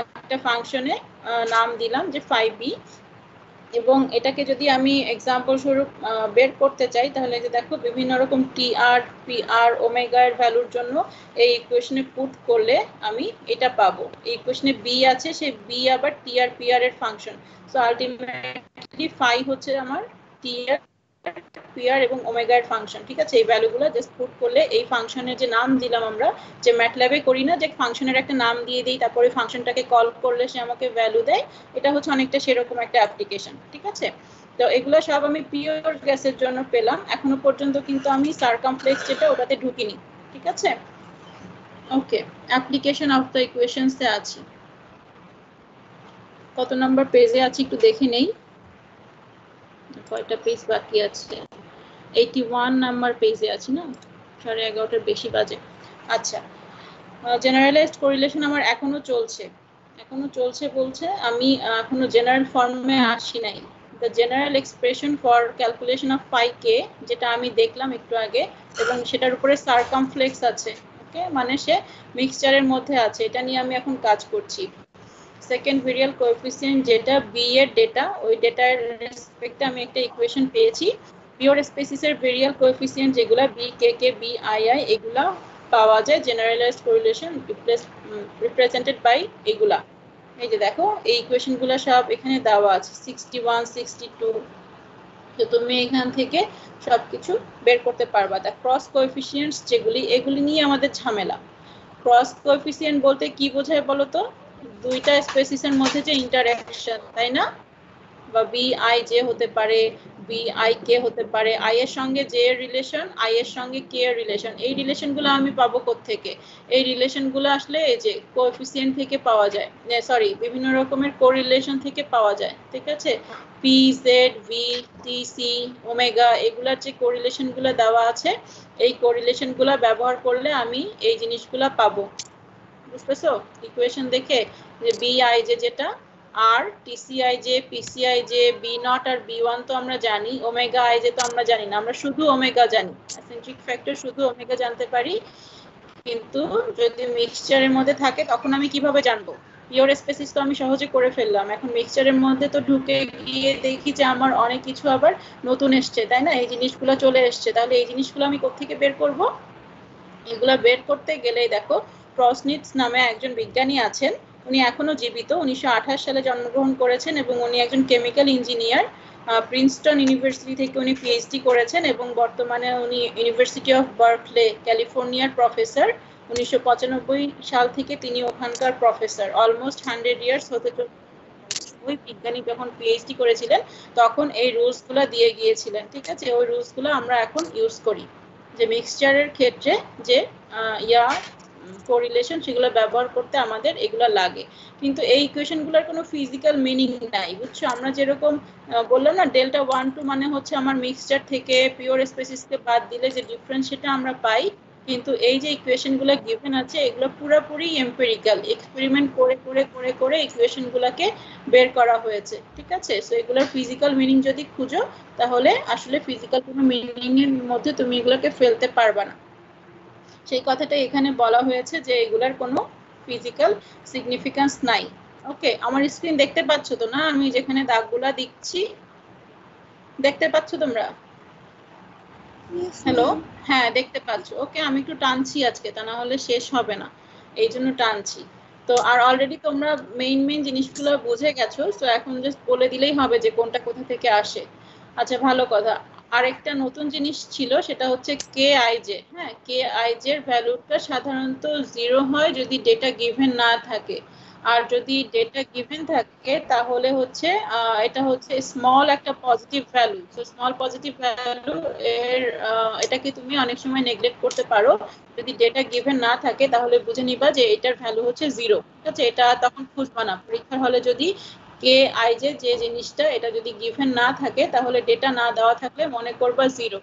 একটা ফাংশনে নাম দিলাম যে ফাই বি, এবং এটাকে যদি আমি এক্সাম্পল স্বরূপ বের করতে চাই, তাহলে যে দেখো বিভিন্ন রকম টি আর পি আর ওমেগা এর ভ্যালুর জন্য এই ইকুয়েশনে পুট করলে আমি এটা পাবো। এই ইকুয়েশনে বি আছে, সেই বি আবার টি আর পি আর এর ফাংশন। সো আলটিমেটলি ফাই হচ্ছে আমার টি আর পি আর এবং ওমেগা এর ফাংশন। ঠিক আছে, এই ভ্যালুগুলো জাস্ট পুট করলে এই ফাংশনের যে নাম দিলাম, আমরা যে ম্যাটল্যাবে করি না, যে ফাংশনের একটা নাম দিয়ে দিই, তারপরে ফাংশনটাকে কল করলে সে আমাকে ভ্যালু দেয়, এটা হচ্ছে অনেকটা সেরকম একটা অ্যাপ্লিকেশন। ঠিক আছে, তো এগুলো সব আমি পিওর গ্যাসের জন্য পেলাম। এখনো পর্যন্ত কিন্তু আমি সারকামফ্লেক্স যেটা, ওটাতে ঢুকিনি। ঠিক আছে, ওকে, অ্যাপ্লিকেশন অফ দ্য ইকুয়েশনস এ আছি। কত নাম্বার পেজে আছি একটু দেখে নেই, কয়টা পেজ বাকি আছে? 81 নাম্বার পেজে আছি না, 11:30 বেশি বাজে। আচ্ছা, জেনারেলাইজড কোরিলেশন আমার এখনো চলছে বলছে, আমি এখনো জেনারেল ফর্মে আসি নাই। The general expression for calculation of phi K, যেটা আমি দেখলাম একটু আগে, এবং সেটার উপরে সারকামফ্লেক্স আছে। ওকে, মানে সে মিক্সচারের মধ্যে আছে, এটা নিয়ে আমি এখন কাজ করছি। সেকেন্ড ভেরিয়াল কোএফিসিয়েন্ট যেটা বি এর ডেটা, ওই ডেটার রেসপেক্টে আমি একটা ইকুয়েশন পেয়েছি। পিওর স্পেসিসের ভেরিয়াল কোএফিসিয়েন্ট যেগুলা B K K B I I, এগুলা পাওয়া যায় জেনারেলাইজড কোরিলেশন রিপ্রেজেন্টেড বাই এগুলা। এই যে দেখো, এই ইকুয়েশনগুলো সব এখানে দেওয়া আছে, 61 62 তো তুমি এখান থেকে সবকিছু বের করতে পারবা। তা ক্রস কোএফিসিয়েন্টস যেগুলি, এগুলি নিয়ে আমাদের ঝামেলা। ক্রস কোএফিসিয়েন্ট বলতে কি বোঝায় বলো তো? দুইটা স্পেসিসের মধ্যে যে ইন্টারঅ্যাকশন, তাই না? বা বি আই জে হতে পারে, বি আই কে হতে পারে, আই এর সঙ্গে জে এর রিলেশন, আই এর সঙ্গে কে এর রিলেশন। এই রিলেশনগুলো আমি পাবো কোত্থেকে? এই রিলেশনগুলো আসলে এই যে কোএফিসিয়েন্ট থেকে পাওয়া যায়, সরি বিভিন্ন রকমের কোরিলেশন থেকে পাওয়া যায়, ঠিক আছে? P Z V T C omega এগুলার যে কোরিলেশনগুলো দেওয়া আছে, এই কোরিলেশনগুলো ব্যবহার করলে আমি এই জিনিসগুলো পাবো। বুঝতেছো ইকুয়েশন দেখে? যে বি আই জে যেটা, আর TCI J, PCI J, B naught আর বি ওয়ান তো আমরা জানি, ওমেগা আই জে তো আমরা জানি না, আমরা শুধু ওমেগা জানি, অ্যাসেন্ট্রিক ফ্যাক্টর শুধু ওমেগা জানতে পারি। কিন্তু যদি মিক্সচারের মধ্যে থাকে তখন আমি কিভাবে জানবো? পিওর স্পেসিস তো আমি সহজে করে ফেললাম, এখন মিক্সচারের মধ্যে তো ঢুকে গিয়ে দেখি যে আমার অনেক কিছু আবার নতুন এসছে, তাই না? এই জিনিসগুলো চলে এসছে, তাহলে এই জিনিসগুলো আমি কোত্থেকে বের করব? এগুলা বের করতে গেলেই দেখো, প্রসনিটস নামে একজন বিজ্ঞানী আছেন, উনি এখনো জীবিত, 1928 সালে জন্মগ্রহণ করেছেন এবং উনি একজন কেমিক্যাল ইঞ্জিনিয়ার। প্রিন্সটন ইউনিভার্সিটি থেকে উনি পিএইচডি করেছেন এবং বর্তমানে উনি ইউনিভার্সিটি অফ বার্কলে ক্যালিফোর্নিয়ার প্রফেসর। 1995 সাল থেকে তিনি ওখানকার প্রফেসর। অলমোস্ট 100 ইয়ার্স হতে ওই বিজ্ঞানী যখন পিএইচডি করেছিলেন তখন এই রুলসগুলো দিয়ে গিয়েছিলেন, ঠিক আছে? ওই রুলসগুলো আমরা এখন ইউজ করি, যে মিক্সচারের ক্ষেত্রে যে কোরিলেশন সেগুলো ব্যবহার করতে আমাদের এগুলো লাগে। কিন্তু এই ইকুয়েশনগুলোর কোনো ফিজিক্যাল মিনিং নাই, বুঝছো? আমরা যেরকম বললাম না, ডেল্টা 1 2 মানে হচ্ছে আমার মিক্সচার থেকে পিওর স্পেসিসকে বাদ দিলে যে ডিফারেন্স সেটা আমরা পাই। কিন্তু এই যে ইকুয়েশনগুলো গিভেন আছে এগুলো পুরোপুরি এমপিরিক্যাল, এক্সপেরিমেন্ট করে করে করে করে ইকুয়েশনগুলোকে বের করা হয়েছে, ঠিক আছে? সো এগুলোর ফিজিক্যাল মিনিং যদি খুঁজো তাহলে আসলে ফিজিক্যাল কোনো মিনিং এর মধ্যে তুমি এগুলোকে ফেলতে পারবা না। সেই কথাটা এখানে বলা হয়েছে যে এগুলার কোনো ফিজিক্যাল সিগনিফিকেন্স নাই। ওকে, আমার স্ক্রিন দেখতে পাচ্ছ তো না? আমি যেখানে দাগগুলা দিচ্ছি দেখতে পাচ্ছ তোমরা? হ্যালো, হ্যাঁ দেখতে পাচ্ছ। ওকে, আমি একটু টানছি আজকে, তা না হলে শেষ হবে না, এই জন্য টানছি। তো আর অলরেডি তোমরা মেইন জিনিসগুলো বুঝে গেছো, তো এখন জাস্ট বলে দিলেই হবে যে কোনটা কোথা থেকে আসে। আচ্ছা, ভালো কথা। আরেকটা নতুন জিনিস ছিল, সেটা হচ্ছে কে আই জে। হ্যাঁ, কে আই জে এর ভ্যালুটা সাধারণত 0 হয় যদি ডেটা গিভেন না থাকে, আর যদি ডেটা গিভেন থাকে তাহলে হচ্ছে এটা হচ্ছে স্মল একটা positive value. So small positive value এর এটাকে তুমি অনেক সময় নেগলেক্ট করতে পারো। যদি ডেটা গিভেন না থাকে তাহলে বুঝে নিবা যে এটার ভ্যালু হচ্ছে 0, ঠিক আছে? এটা তখন খুঁজবা না পরীক্ষার হলে। যদি কে আই জে যে জিনিসটা এটা যদি গিভেন না থাকে তাহলে ডেটা না দেওয়া থাকলে মনে করবা 0।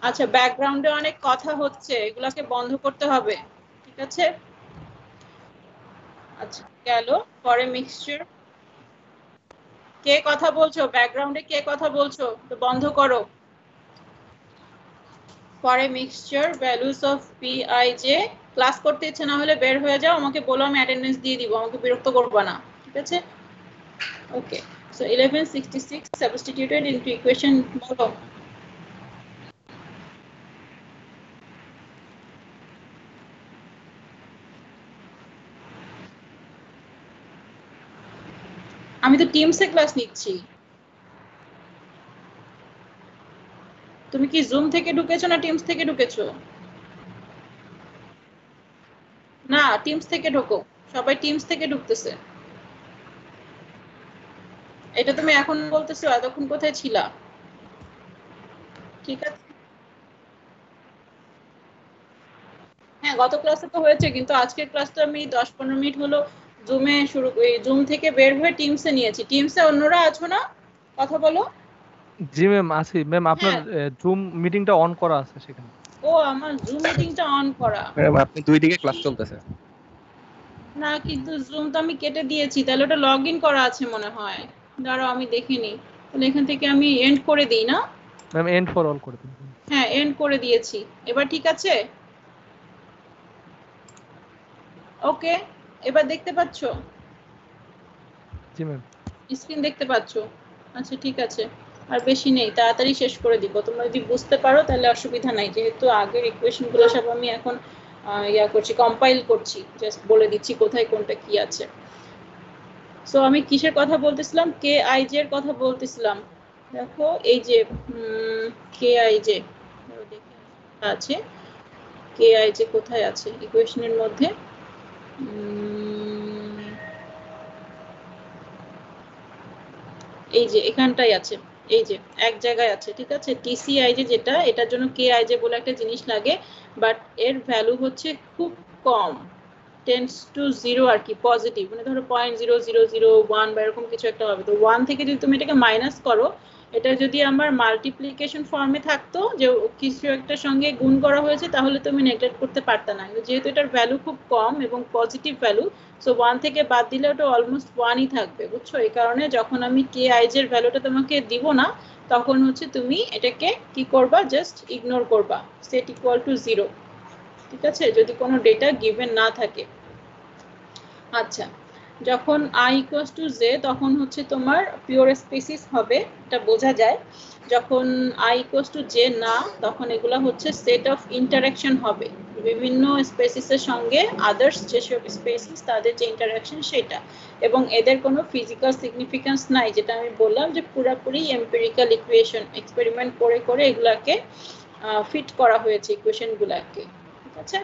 আচ্ছা, ব্যাকগ্রাউন্ডে অনেক কথা হচ্ছে, এগুলাকে বন্ধ করতে হবে, ঠিক আছে? আচ্ছা, গেল। পরে মিক্সচার। কে কথা বলছো? ব্যাকগ্রাউন্ডে কে কথা বলছো? তো বন্ধ করো। পরে mixture, values of P I J. Class করতে ইচ্ছে না হলে বের হয়ে যাও, আমাকে বলো, আমি অ্যাটেন্ডেন্স দিয়ে দিব, আমাকে বিরক্ত করবা না, ঠিক আছে? ওকে, সো 1166 সাবস্টিটিউটেড ইনটু ইকুয়েশন। বলো। আমি তো টিমসে ক্লাস নিচ্ছি। তুমি কি জুম থেকে ঢুকেছো না টিমস থেকে ঢুকেছো? না, টিমস থেকে ঢোকো, সবাই টিমস থেকে ঢুকতেছে। এটা তুমি এখন বলতেছো, এতক্ষণ কোথায় ছিলা? ঠিক আছে, হ্যাঁ গত ক্লাসে তো হয়েছে, কিন্তু আজকের ক্লাস তো আমি 10-15 মিনিট হলো জুমে শুরু করি, জুম থেকে বের হয়ে টিমসে নিয়েছি। টিমসে অন্যরা আছো না? কথা বলো। জি ম্যাম আছি ম্যাম, আপনার হ্যাঁ, জুম মিটিংটা অন করা আছে সেখানে। ও আমার জুম মিটিংটা অন করা ম্যাডাম আপনি দুই দিকে ক্লাস চলতেছে। না, কিন্তু জুম তো আমি কেটে দিয়েছি, তাহলে ওটা লগ ইন করা আছে মনে হয়। দাঁড়াও আমি দেখিনি, তাহলে এখান থেকে আমি এন্ড করে দিই না? ম্যাম এন্ড ফর অল করে দিন। হ্যাঁ, এন্ড করে দিয়েছি, এবার ঠিক আছে? ওকে, এবার দেখতে পাচ্ছো? জি ম্যাম। স্ক্রিন দেখতে পাচ্ছো? আচ্ছা ঠিক আছে, আর বেশি নেই, তাড়াতাড়ি শেষ করে দিব। তোমরা যদি বুঝতে পারো তাহলে অসুবিধা নাই, যেহেতু আগের ইকুয়েশনগুলো সব আমি এখন করছি, কম্পাইল করছি, জাস্ট বলে দিচ্ছি কোথায় কোনটা কি আছে। সো আমি কিসের কথা বলতেছিলাম? কে আই জে এর কথা বলতেছিলাম। দেখো এই যে কে আই যে আছে, কে আই যে কোথায় আছে ইকুয়েশনের মধ্যে, এই যে এখানটাই আছে, এই যে এক জায়গায় আছে, ঠিক আছে। টিসিআই যে যেটা, এটার জন্য কে আই যে বলে একটা জিনিস লাগে, বাট এর ভ্যালু হচ্ছে খুব কম, টেন্ডস টু জিরো আর কি, পজিটিভ, মানে ধরো 0.0001 বা এরকম কিছু একটা হবে। তো 1 থেকে যদি তুমি এটাকে মাইনাস করো, এটা যদি আমার মাল্টিপ্লিকেশন ফর্মে থাকতো যে কিছু একটা সঙ্গে গুণ করা হয়েছে, তাহলে তুমি নেগলেক্ট করতে পারতে না। যেহেতু এটার ভ্যালু খুব কম এবং পজিটিভ ভ্যালু, সো 1 থেকে বাদ দিলে ওটা অলমোস্ট 1ই থাকবে, বুঝছো। এই কারণে যখন আমি কে আই এর ভ্যালুটা তোমাকে দিব না, তখন হচ্ছে তুমি এটাকে কি করবা, জাস্ট ইগনোর করবা, সেট ইকুয়াল টু 0, ঠিক আছে, যদি কোনো ডেটা গিভেন না থাকে। আচ্ছা, যখন i ইকুয়ালস টু j, তখন হচ্ছে তোমার পিওর স্পেসিস হবে, এটা বোঝা যায়। যখন i ইকুয়ালস টু j না, তখন এগুলা হচ্ছে সেট অফ ইন্টারাকশন হবে, বিভিন্ন স্পেসিসের সঙ্গে আদার্স যেসব স্পেসিস তাদের যে ইন্টারাকশন সেটা, এবং এদের কোনো ফিজিক্যাল সিগনিফিকেন্স নাই, যেটা আমি বললাম যে পুরাপুরি এম্পিরিক্যাল ইকুয়েশন, এক্সপেরিমেন্ট করে করে এগুলাকে ফিট করা হয়েছে ইকুয়েশনগুলোকে, ঠিক আছে।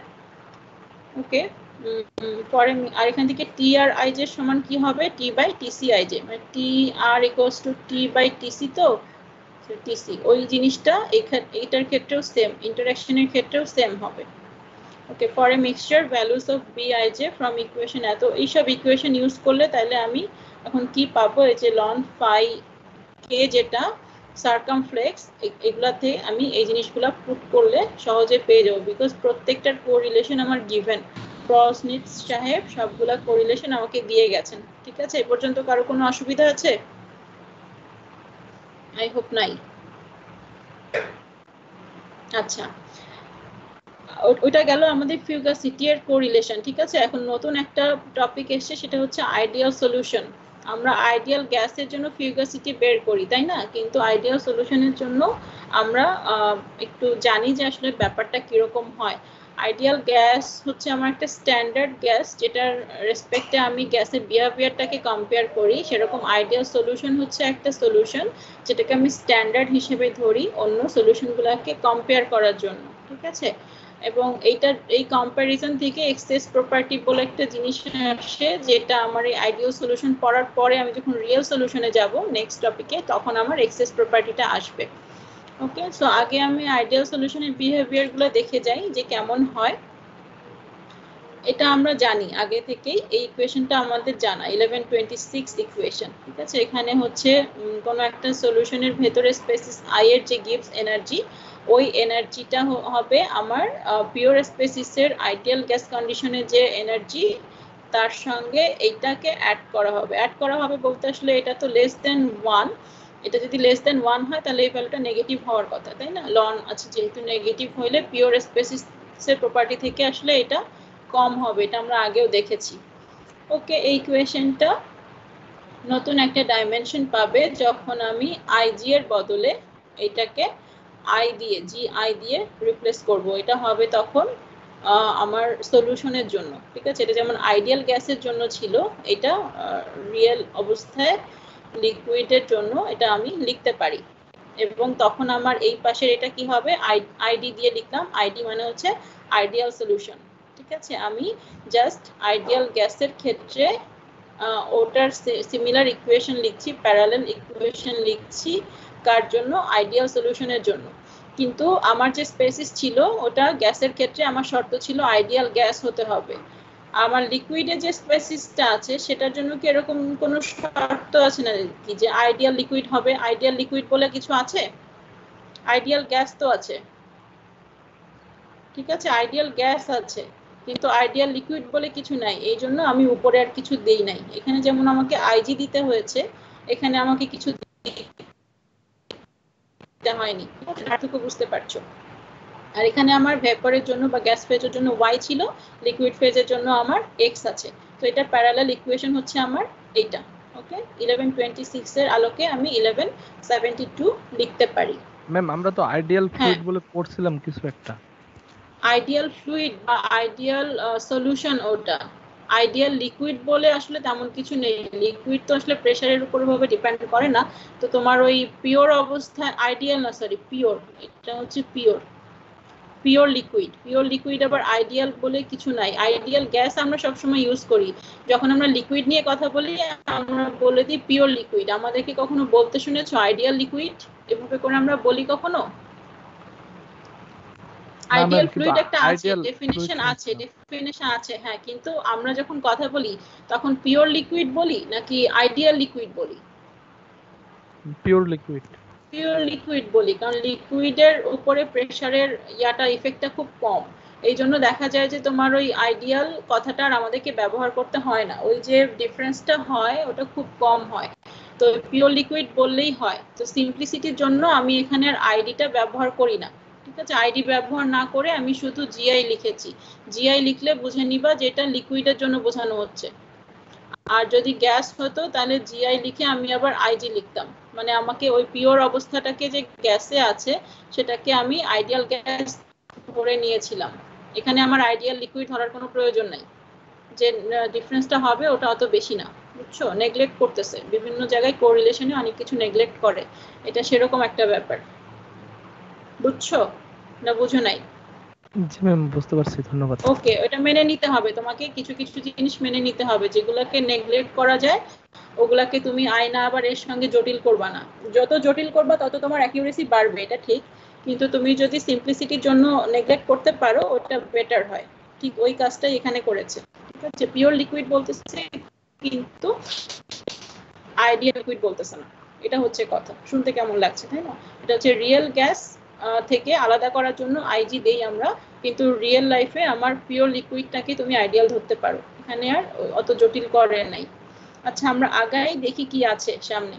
ওকে, পরে আর এখান থেকে টি আর আই জে সমান কি হবে, T by TC I J, মানে T R equals to T by TC, তো টিসি ওই জিনিসটা এইটার ক্ষেত্রেও সেম, ইন্টারাকশনের ক্ষেত্রেও সেম হবে। Okay, for a mixture values of B I J from equation এত, এইসব ইকুয়েশন ইউজ করলে তাহলে আমি এখন কি পাবো, এই যে লন ফাই কে যেটা সার্কামফ্লেক্স, এগুলাতে আমি এই জিনিসগুলা পুট করলে সহজে পেয়ে যাবো, বিকজ প্রত্যেকটার কোরিলেশন আমার গিভেন, ক্রসনিট সাহেব সবগুলা কোরিলেশন আমাকে দিয়ে গেছেন, ঠিক আছে। এই পর্যন্ত কারো কোনো অসুবিধা আছে? আই হোপ নাই। আচ্ছা, ওইটা গেল আমাদের ফিউগাসিটি এর কোরিলেশন, ঠিক আছে। এখন নতুন একটা টপিক এসেছে, সেটা হচ্ছে আইডিয়াল সলিউশন। আমরা আইডিয়াল গ্যাসের জন্য ফিউগাসিটি বের করি, তাই না, কিন্তু আইডিয়াল সলিউশনের জন্য আমরা একটু জানি যে আসলে ব্যাপারটা কিরকম হয়। আইডিয়াল গ্যাস হচ্ছে আমার একটা স্ট্যান্ডার্ড গ্যাস, যেটার রেসপেক্টে আমি গ্যাসের বিহেভিয়ারটাকে কম্পেয়ার করি। সেরকম আইডিয়াল সলিউশন হচ্ছে একটা সলিউশন যেটাকে আমি স্ট্যান্ডার্ড হিসেবে ধরি অন্য সলিউশনগুলোকে কম্পেয়ার করার জন্য, ঠিক আছে। এবং এই কম্প্যারিজন থেকে এক্সেস প্রপার্টি বলে একটা জিনিস আসে, যেটা আমার এই আইডিয়াল সলিউশন পড়ার পরে আমি যখন রিয়েল সলিউশনে যাব নেক্সট টপিকে, তখন আমার এক্সেস প্রপার্টিটা আসবে। ওকে, সো আগে আমি আইডিয়াল সলিউশনের বিহেভিয়ারগুলো দেখে যাই যে কেমন হয়। এটা আমরা জানি আগে থেকেই, এই ইকুয়েশনটা আমাদের জানা 1126 ইকুয়েশন, ঠিক আছে। এখানে হচ্ছে কোনো একটা সলিউশনের ভেতরে স্পেসিস আই এর যে গিভস এনার্জি, ওই এনার্জিটা হবে আমার পিওর স্পেসিসের আইডিয়াল গ্যাস কন্ডিশনের যে এনার্জি, তার সঙ্গে এইটাকে অ্যাড করা হবে বলতে আসলে এটা তো লেস দেন 1, এটা যদি লেস দেন 1 হয় তাহলে এই ভ্যালুটা নেগেটিভ হওয়ার কথা, তাই না। লন আছে যেহেতু, নেগেটিভ হইলে পিওর স্পেসিসের প্রপার্টি থেকে আসলে এটা কম হবে, এটা আমরা আগেও দেখেছি। ওকে, এই ইকুয়েশনটা নতুন একটা ডাইমেনশন পাবে যখন আমি আইজি এর বদলে এটাকে আই দিয়ে, জি আই দিয়ে রিপ্লেস করব। এটা হবে তখন আমার সলিউশনের জন্য, ঠিক আছে। এটা যেমন আইডিয়াল গ্যাসের জন্য ছিল, এটা রিয়েল অবস্থায় লিকুইডের জন্য এটা আমি লিখতে পারি। এবং তখন আমার এই পাশের এটা কি হবে, আইডি দিয়ে লিখলাম, আইডি মানে হচ্ছে আইডিয়াল সলিউশন, ঠিক আছে। আমি জাস্ট আইডিয়াল গ্যাসের ক্ষেত্রে ওটার সিমিলার ইকুয়েশন লিখছি, প্যারালাল ইকুয়েশন লিখছি, কার জন্য, আইডিয়াল সলিউশনের জন্য। কিন্তু আমার যে স্পেসিস ছিল ওটা গ্যাসের ক্ষেত্রে আমার শর্ত ছিল আইডিয়াল গ্যাস হতে হবে। আমার লিকুইডে যে স্পেসিসটা আছে সেটার জন্য কি এরকম কোনো শর্ত আছে না কি যে আইডিয়াল লিকুইড হবে? আইডিয়াল লিকুইড বলে কিছু আছে? আইডিয়াল গ্যাস তো আছে, ঠিক আছে, আইডিয়াল গ্যাস আছে, কিন্তু আইডিয়াল লিকুইড বলে কিছু নাই। এই জন্য আমি উপরে আর কিছু দেই নাই। এখানে যেমন আমাকে আইজি দিতে হয়েছে, এখানে আমাকে কিছু দিতে হয়নি, এতটুকু বুঝতে পারছো। আর এখানে আমার ভেপরের জন্য বা গ্যাস ফেজের জন্য y ছিল, লিকুইড ফেজের জন্য আমার x আছে। তো এটা প্যারালাল ইকুয়েশন হচ্ছে আমার এইটা। ওকে, 1126 এর আলোকে আমি 1172 লিখতে পারি। ম্যাম আমরা তো আইডিয়াল ফ্লুইড বলে পড়ছিলাম কিছু একটা। আইডিয়াল ফ্লুইড বা আইডিয়াল সলিউশন, ওটা আইডিয়াল লিকুইড বলে আসলে তেমন কিছু নেই। লিকুইড তো আসলে প্রেসারের উপর ভাবে ডিপেন্ড করে না। তো তোমার ওই পিওর অবস্থায় আইডিয়াল না, সরি পিওর, এটা হচ্ছে পিওর লিকুইড আবার আইডিয়াল বলে কিছু নাই। আইডিয়াল গ্যাস আমরা সবসময় ইউজ করি, যখন আমরা লিকুইড নিয়ে কথা বলি আমরা বলে দিই পিওর লিকুইড। আমাদেরকে কখনো বলতে শুনেছো আইডিয়াল লিকুইড? এভাবে করে আমরা বলি কখনো? আইডিয়াল ফ্লুইড একটা আছে, ডেফিনিশন আছে হ্যাঁ, কিন্তু আমরা যখন কথা বলি তখন পিওর লিকুইড বলি নাকি আইডিয়াল লিকুইড বলি? পিওর লিকুইড বলি, কারণ লিকুইডের উপরে প্রেসারের ইফেক্টটা খুব কম। এই জন্য দেখা যায় যে তোমার ওই আইডিয়াল কথাটা আর আমাদেরকে ব্যবহার করতে হয় না, ওই যে ডিফারেন্সটা হয় ওটা খুব কম হয়। তো পিওর লিকুইড বললেই হয়। তো সিম্পলিসিটির জন্য আমি এখানে আর আইডিটা ব্যবহার করি না, ঠিক আছে? আইডি ব্যবহার না করে আমি শুধু জিআই লিখেছি। জিআই লিখলে বুঝে নিবা যে এটা লিকুইডের জন্য বোঝানো হচ্ছে। আর যদি গ্যাস হতো তাহলে জিআই লিখে আমি আবার আইজি লিখতাম, মানে আমাকে ওই পিওর অবস্থাটাকে যে গ্যাসে আছে সেটাকে আমি আইডিয়াল গ্যাস ধরে নিয়েছিলাম। এখানে আমার আইডিয়াল লিকুইড ধরার কোনো প্রয়োজন নাই, যে ডিফারেন্সটা হবে ওটা অত বেশি না, বুঝছো? নেগলেক্ট করতেছে বিভিন্ন জায়গায়, কোরিলেশনে অনেক কিছু নেগলেক্ট করে, এটা সেরকম একটা ব্যাপার, বুঝছো না বুঝো নাই? জি ম্যাম, বুঝতে পারছি, ধন্যবাদ। ওকে, ওটা মেনে নিতে হবে তোমাকে, কিছু কিছু জিনিস মেনে নিতে হবে, যেগুলোকে নেগলেক্ট করা যায় ওগুলাকে তুমি আয়না আবার এর সঙ্গে জটিল করবা না। যত জটিল করবা তত তোমার অ্যাকিউরেসি বাড়বে, এটা ঠিক, কিন্তু তুমি যদি সিম্পলিসিটির জন্য নেগলেক্ট করতে পারো ওটা বেটার হয়। ঠিক ওই কাজটাই এখানে করেছে, ঠিক আছে? পিওর লিকুইড বলতেছে কিন্তু আইডিয়াল লিকুইড বলতেছে না, এটা হচ্ছে কথা। শুনতে কেমন লাগছে তাই না? এটা হচ্ছে রিয়েল গ্যাস থেকে আলাদা করার জন্য আইজি দেই আমরা, কিন্তু রিয়েল লাইফে আমার পিওর লিকুইডটাকে তুমি আইডিয়াল ধরতে পারো, এখানে আর অত জটিল করে নাই। আচ্ছা, আমরা আগাই দেখি কি আছে সামনে।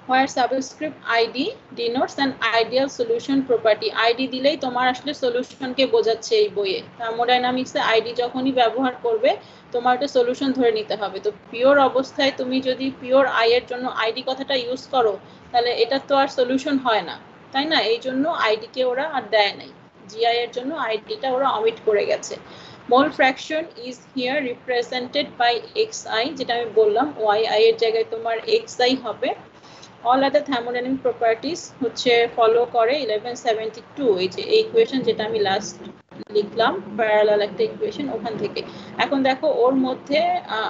where subscript id denotes an ideal solution property। id দিলেই তোমার আসলে সলিউশনকে বোঝাচ্ছে এই বইয়ে। থার্মোডাইনামিক্সে আইডি যখনই ব্যবহার করবে তোমার একটা সলিউশন ধরে নিতে হবে। তো পিওর অবস্থায় তুমি যদি পিওর আই এর জন্য আইডি কথাটা ইউজ করো তাহলে এটা তো আর সলিউশন হয় না, তাই না? এই জন্য আইডি কে ওরা আর দেয় নাই, জিআই এর জন্য আইডিটা ওরা অমিট করে গেছে। Mole fraction is here represented by xi, যেটা আমি বললাম yi এর জায়গায় তোমার xi হবে। All other thermodynamic properties হচ্ছে ফলো করে 1172, এই যে এই ইকুয়েশন যেটা আমি লাস্ট লিখলাম, প্যারালাল একটা ইকুয়েশন ওখান থেকে। এখন দেখো ওর মধ্যে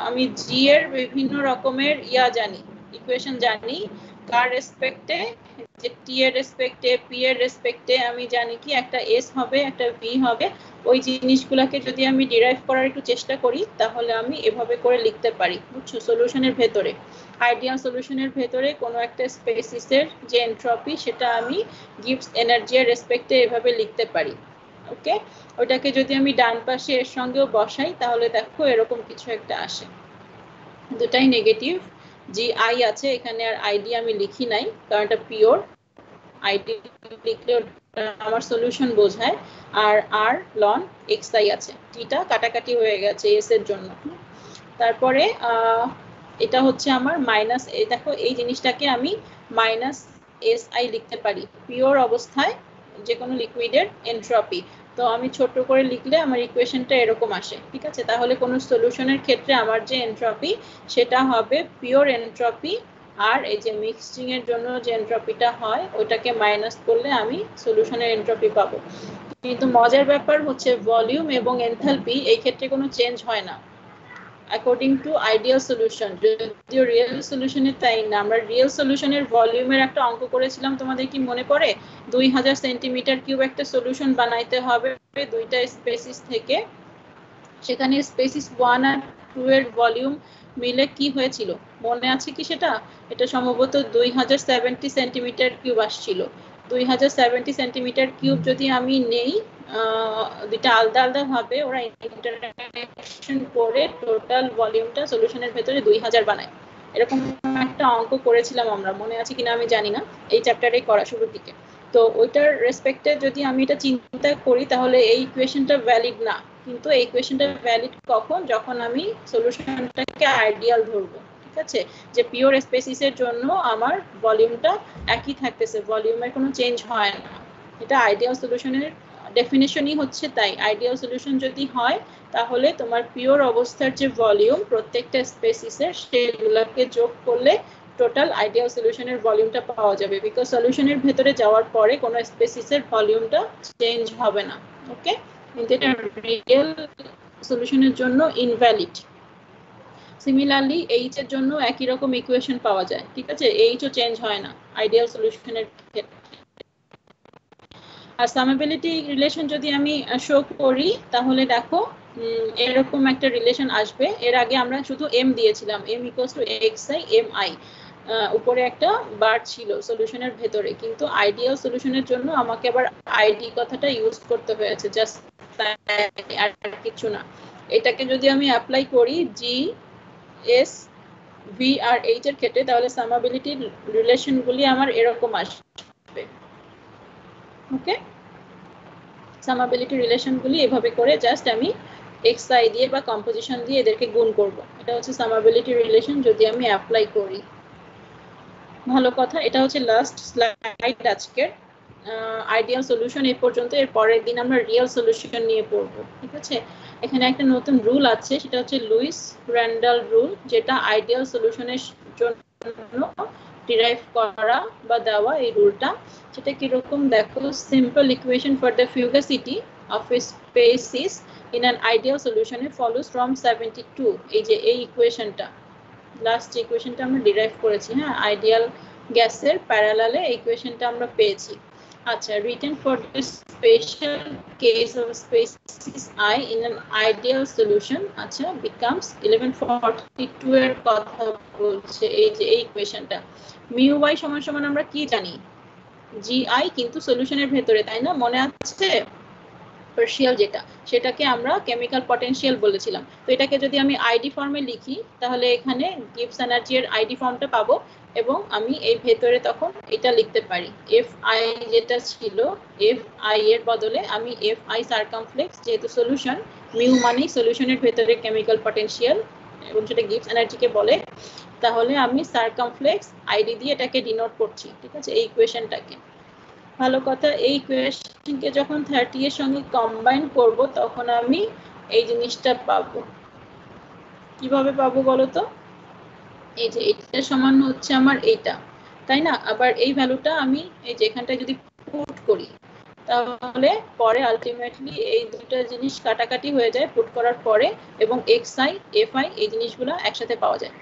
আমি জি এর বিভিন্ন রকমের জানি, ইকুয়েশন জানি, কার রেসপেক্টে, যে টি এর রেসপেক্টে, পি এর রেসপেক্টে আমি জানি কি একটা এস হবে একটা ভি হবে। ওই জিনিসগুলোকে যদি আমি ডিরাইভ করার একটু চেষ্টা করি তাহলে আমি এভাবে করে লিখতে পারি, বুঝছো? সলিউশনের ভেতরে, আইডিয়াল সলিউশনের ভেতরে কোনো একটা স্পেসিসের যে এনট্রপি সেটা আমি গিভস এনার্জি এর রেসপেক্টে এভাবে লিখতে পারি। ওকে, ওটাকে যদি আমি ডান পাশে এর সঙ্গেও বসাই তাহলে দেখো এরকম কিছু একটা আসে। দুটাই নেগেটিভ, জি আই আছে এখানে, আর আইডি আমি লিখি নাই কারণ এটা পিওর। আইডি লিখলে আমার সলিউশন বোঝায়। আর আর লন এক্স আই আছে, টিটা কাটাকাটি হয়ে গেছে এস এর জন্য। তারপরে এটা হচ্ছে আমার মাইনাস, এই দেখো এই জিনিসটাকে আমি মাইনাস এস আই লিখতে পারি পিওর অবস্থায় যে কোনো লিকুইডের এনট্রপি। তো আমি ছোট করে লিখলে আমার ইকুয়েশনটা এরকম আসে, ঠিক আছে? তাহলে কোনো সলিউশনের ক্ষেত্রে আমার যে এনট্রপি সেটা হবে পিওর এনট্রপি, আর এই যে মিক্সিং এর জন্য যে এনট্রপিটা হয় ওটাকে মাইনাস করলে আমি সলিউশনের এনট্রপি পাবো। কিন্তু মজার ব্যাপার হচ্ছে ভলিউম এবং এনথালপি এই ক্ষেত্রে কোনো চেঞ্জ হয় না অ্যাকর্ডিং টু আইডিয়াল সলিউশন। যদিও রিয়েল সলিউশনের তাই না। আমরা রিয়েল সলিউশনের ভলিউমের একটা অঙ্ক করেছিলাম, তোমাদের কি মনে পড়ে? 2000 সেন্টিমিটার কিউব একটা সলিউশন বানাইতে হবে দুইটা স্পেসিস থেকে। সেখানে স্পেসিস 1 আর 2 এর ভলিউম মিলে কি হয়েছিল মনে আছে কি সেটা? এটা সম্ভবত 2070 সেন্টিমিটার কিউব আসছিল। 2070 সেন্টিমিটার কিউব যদি আমি নেই, দুইটা আলাদা আলাদা ভাবে ওরা ইন্টারঅ্যাকশন করে টোটাল ভলিউমটা সলিউশনের ভেতরে 2000 বানায়। এরকম একটা অঙ্ক করেছিলাম আমরা, মনে আছে কিনা আমি জানি না, এই চ্যাপ্টারে করা শুরুর দিকে। তো ওইটার রেসপেক্টে যদি আমি এটা চিন্তা করি তাহলে এই ইকুয়েশনটা ভ্যালিড না, কিন্তু এই ইকুয়েশনটা ভ্যালিড কখন? যখন আমি সলিউশনটাকে আইডিয়াল ধরবো, ঠিক আছে? যে পিওর স্পেসিসের জন্য আমার ভলিউমটা একই থাকতেছে, ভলিউমের কোনো চেঞ্জ হয় না, এটা আইডিয়াল সলিউশনের ডেফিনেশনই হচ্ছে তাই। আইডিয়াল সলিউশন যদি হয় তাহলে তোমার পিওর অবস্থার যে ভলিউম প্রত্যেকটা স্পেসিসের সেগুলোকে যোগ করলে টোটাল আইডিয়াল সলিউশনের ভলিউমটা পাওয়া যাবে, বিকজ সলিউশনের ভেতরে যাওয়ার পরে কোনো স্পেসিসের ভলিউমটা চেঞ্জ হবে না। ওকে, কিন্তু এটা রিয়েল সলিউশনের জন্য ইনভ্যালিড। সিমিলারলি এইচ এর জন্য একই রকম ইকুয়েশন পাওয়া যায়, ঠিক আছে, এইচও চেঞ্জ হয় না আইডিয়াল সলিউশনের ক্ষেত্রে। আর সামেবিলিটি রিলেশন যদি আমি শো করি তাহলে দেখো এরকম একটা রিলেশন আসবে। এর আগে আমরা শুধু এম দিয়েছিলাম, M equals to X I M I, উপরে একটা বার ছিল সলিউশনের ভেতরে, কিন্তু আইডিয়াল সলিউশনের জন্য আমাকে আবার আইডি কথাটা ইউজ করতে হয়েছে, জাস্ট আর কিছু না। এটাকে যদি আমি অ্যাপ্লাই করি জি এস ভি আর এইচ এর ক্ষেত্রে তাহলে সামেবিলিটি রিলেশনগুলি আমার এরকম আসবে। ওকে, সামেবিলিটি রিলেশনগুলি এভাবে করে জাস্ট আমি এক্স আই দিয়ে বা কম্পোজিশন দিয়ে এদেরকে গুণ করব। এটা হচ্ছে সামেবিলিটি রিলেশন যদি আমি অ্যাপ্লাই করি। ভালো কথা, এটা হচ্ছে লাস্ট স্লাইড আজকের। আইডিয়াল সলিউশন এই পর্যন্ত, এর পরের দিন আমরা রিয়েল সলিউশন নিয়ে পড়ব, ঠিক আছে। এখানে একটা নতুন রুল আছে, সেটা হচ্ছে লুইস র্যান্ডাল রুল, যেটা আইডিয়াল সলিউশনের জন্য ডিরাইভ করা বা দেওয়া এই রুলটা। সেটা কিরকম দেখো, simple equation for the fugacity of a species in an ideal solution follows from 72। এই যে এই ইকুয়েশনটা, লাস্ট ইকুয়েশনটা আমরা ডিরাইভ করেছি, হ্যাঁ, আইডিয়াল গ্যাসের প্যারালালে ইকুয়েশনটা আমরা পেয়েছি। আচ্ছা, written for the special case of species I in an ideal solution, আচ্ছা, becomes 1142 এর কথা বলছে এই যে এই ইকুয়েশনটা। মিউ y সমান সমান আমরা কি জানি, জি আই, কিন্তু সলিউশনের ভেতরে, তাই না, মনে আছে পার্শিয়াল যেটা, সেটাকে আমরা কেমিক্যাল পটেনশিয়াল বলেছিলাম। তো এটাকে যদি আমি আইডি ফর্মে লিখি তাহলে এখানে গিবস এনার্জি এর আইডি ফর্মটা পাবো, এবং আমি এই ভেতরে তখন এটা লিখতে পারি এফ আই যেটা ছিল, এফ আই এর বদলে আমি এফ আই সারকামফ্লেক্স, যেহেতু সলিউশন, মিউ মানে সলিউশনের ভেতরে কেমিক্যাল পটেনশিয়াল এবং সেটা গিবস এনার্জিকে বলে, তাহলে আমি সারকামফ্লেক্স আইডি দিয়ে এটাকে ডিনোট করছি, ঠিক আছে, এই ইকুয়েশনটাকে। ভালো কথা, এই ইকুয়েশনকে যখন 30 এর সঙ্গে কম্বাইন করব তখন আমি এই জিনিসটা পাবো। কিভাবে পাবো বলো তো, এই যে এটা সমান হচ্ছে আমার এইটা, তাই না, আবার এই ভ্যালুটা আমি এই যে এখানটায় যদি পুট করি তাহলে পরে আলটিমেটলি এই দুটো জিনিস কাটাকাটি হয়ে যায় পুট করার পরে, এবং এক্স আই এফ আই এই জিনিসগুলো একসাথে পাওয়া যায়,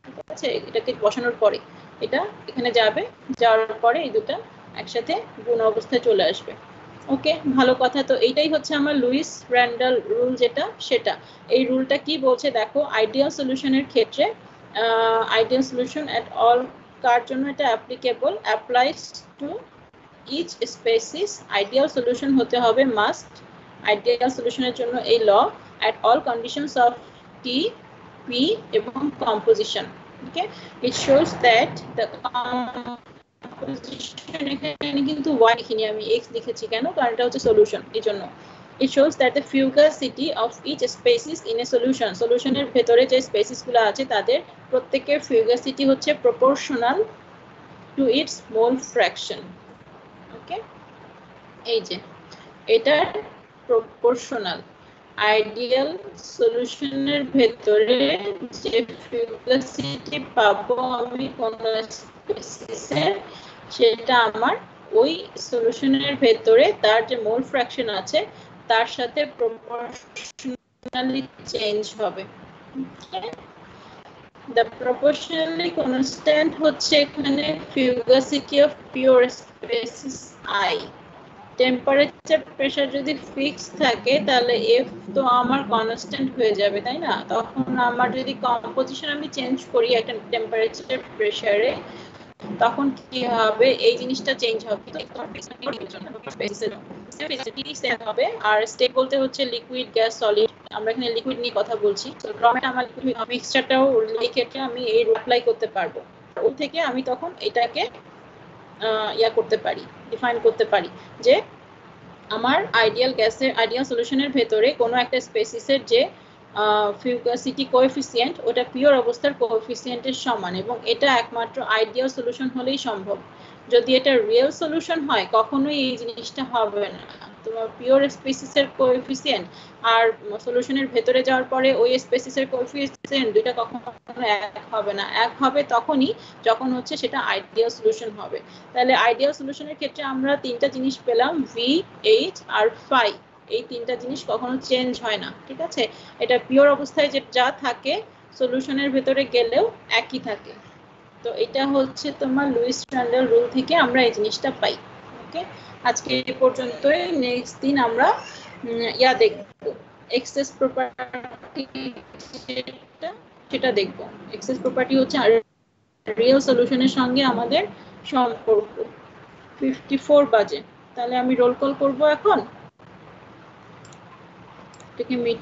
ঠিক আছে। এটাকে বসানোর পরে এটা এখানে যাবে, যাওয়ার পরে এই দুটো একসাথে গুণ অবস্থায় চলে আসবে। ওকে, ভালো কথা। তো এইটাই হচ্ছে আমার লুইস র্যান্ডাল রুল যেটা, সেটা এই রুলটা কি বলছে দেখো, আইডিয়াল সলিউশনের ক্ষেত্রে আইডিয়াল সলিউশন এট অল কার জন্য এটা applicable, applies to each species. Ideal solution হতে হবে মাস্ট, আইডিয়াল সলিউশনের জন্য এই law, at all conditions of T P এবং composition. Okay, it shows that the এখানে কিন্তু y লিখিনি আমি, x লিখেছি কেন, কারণ এটা হচ্ছে সলিউশন, এই জন্য। It shows that the fugacity of each species in a solution, সলিউশনের ভেতরে যে স্পেসিস গুলো আছে তাদের প্রত্যেকের fugacity হচ্ছে proportional to its mole fraction। ওকে, এই যে এটা proportional। আইডিয়াল সলিউশনের ভেতরে যে fugacity পাবো আমি কোন স্পেসিসের, সেটা আমার ওই সলিউশনের ভেতরে তার যে মোল ফ্র্যাকশন আছে তার সাথে প্রপোর্শনালি চেঞ্জ হবে। দ্য প্রপোর্শনালি কনস্ট্যান্ট হচ্ছে এখানে fugacity of pure species I. Temperature pressure যদি ফিক্স থাকে তাহলে এফ তো আমার কনস্ট্যান্ট হয়ে যাবে, তাই না, তখন আমার যদি কম্পোজিশন আমি চেঞ্জ করি একটা টেম্পারেচার প্রেসারে তখন কি হবে, এই জিনিসটা চেঞ্জ হবে, হবে। আর স্টেট বলতে হচ্ছে লিকুইড, গ্যাস, সলিড, আমরা এখানে লিকুইড নিয়ে কথা বলছি। তো ড্রমেট আমার লিকুইড মিক্সচারটাও লিখে আমি এই অ্যাপ্লাই করতে পারবো, ওই থেকে আমি তখন এটাকে করতে পারি, ডিফাইন করতে পারি যে আমার আইডিয়াল গ্যাসের, আইডিয়াল সলিউশনের ভেতরে কোনো একটা স্পেসিসের যে ফিউগাসিটি কোএফিসিয়েন্ট ওটা পিওর অবস্থার কোএফিসিয়েন্টের সমান, এবং এটা একমাত্র আইডিয়াল সলিউশন হলেই সম্ভব। যদি এটা রিয়েল সলিউশন হয় কখনোই এই জিনিসটা হবে না। তোমার পিওর স্পেসিসের কোএফিসিয়েন্ট আর সলিউশনের ভেতরে যাওয়ার পরে ওই স্পেসিসের কোএফিসিয়েন্ট দুইটা কখনো এক হবে না। এক হবে তখনই যখন হচ্ছে সেটা আইডিয়াল সলিউশন হবে। তাহলে আইডিয়াল সলিউশনের ক্ষেত্রে আমরা তিনটা জিনিস পেলাম, ভি, এইচ আর ফাই। এই তিনটা জিনিস কখনো চেঞ্জ হয় না, ঠিক আছে? এটা পিওর অবস্থায় যে যা থাকে সলিউশনের ভেতরে গেলেও একই থাকে। তো এটা হচ্ছে তোমার লুইস র্যান্ডল রুল থেকে আমরা এই জিনিসটা পাই। ওকে, আজকে এই পর্যন্তই। নেক্সট দিন আমরা দেখব এক্সেস প্রপার্টি, সেটা দেখব। এক্সেস প্রপার্টি হচ্ছে রিয়েল সলিউশনের সঙ্গে আমাদের সম্পর্ক। 54 বাজে, তাহলে আমি রোল কল করব এখন। এটাকে মিটিং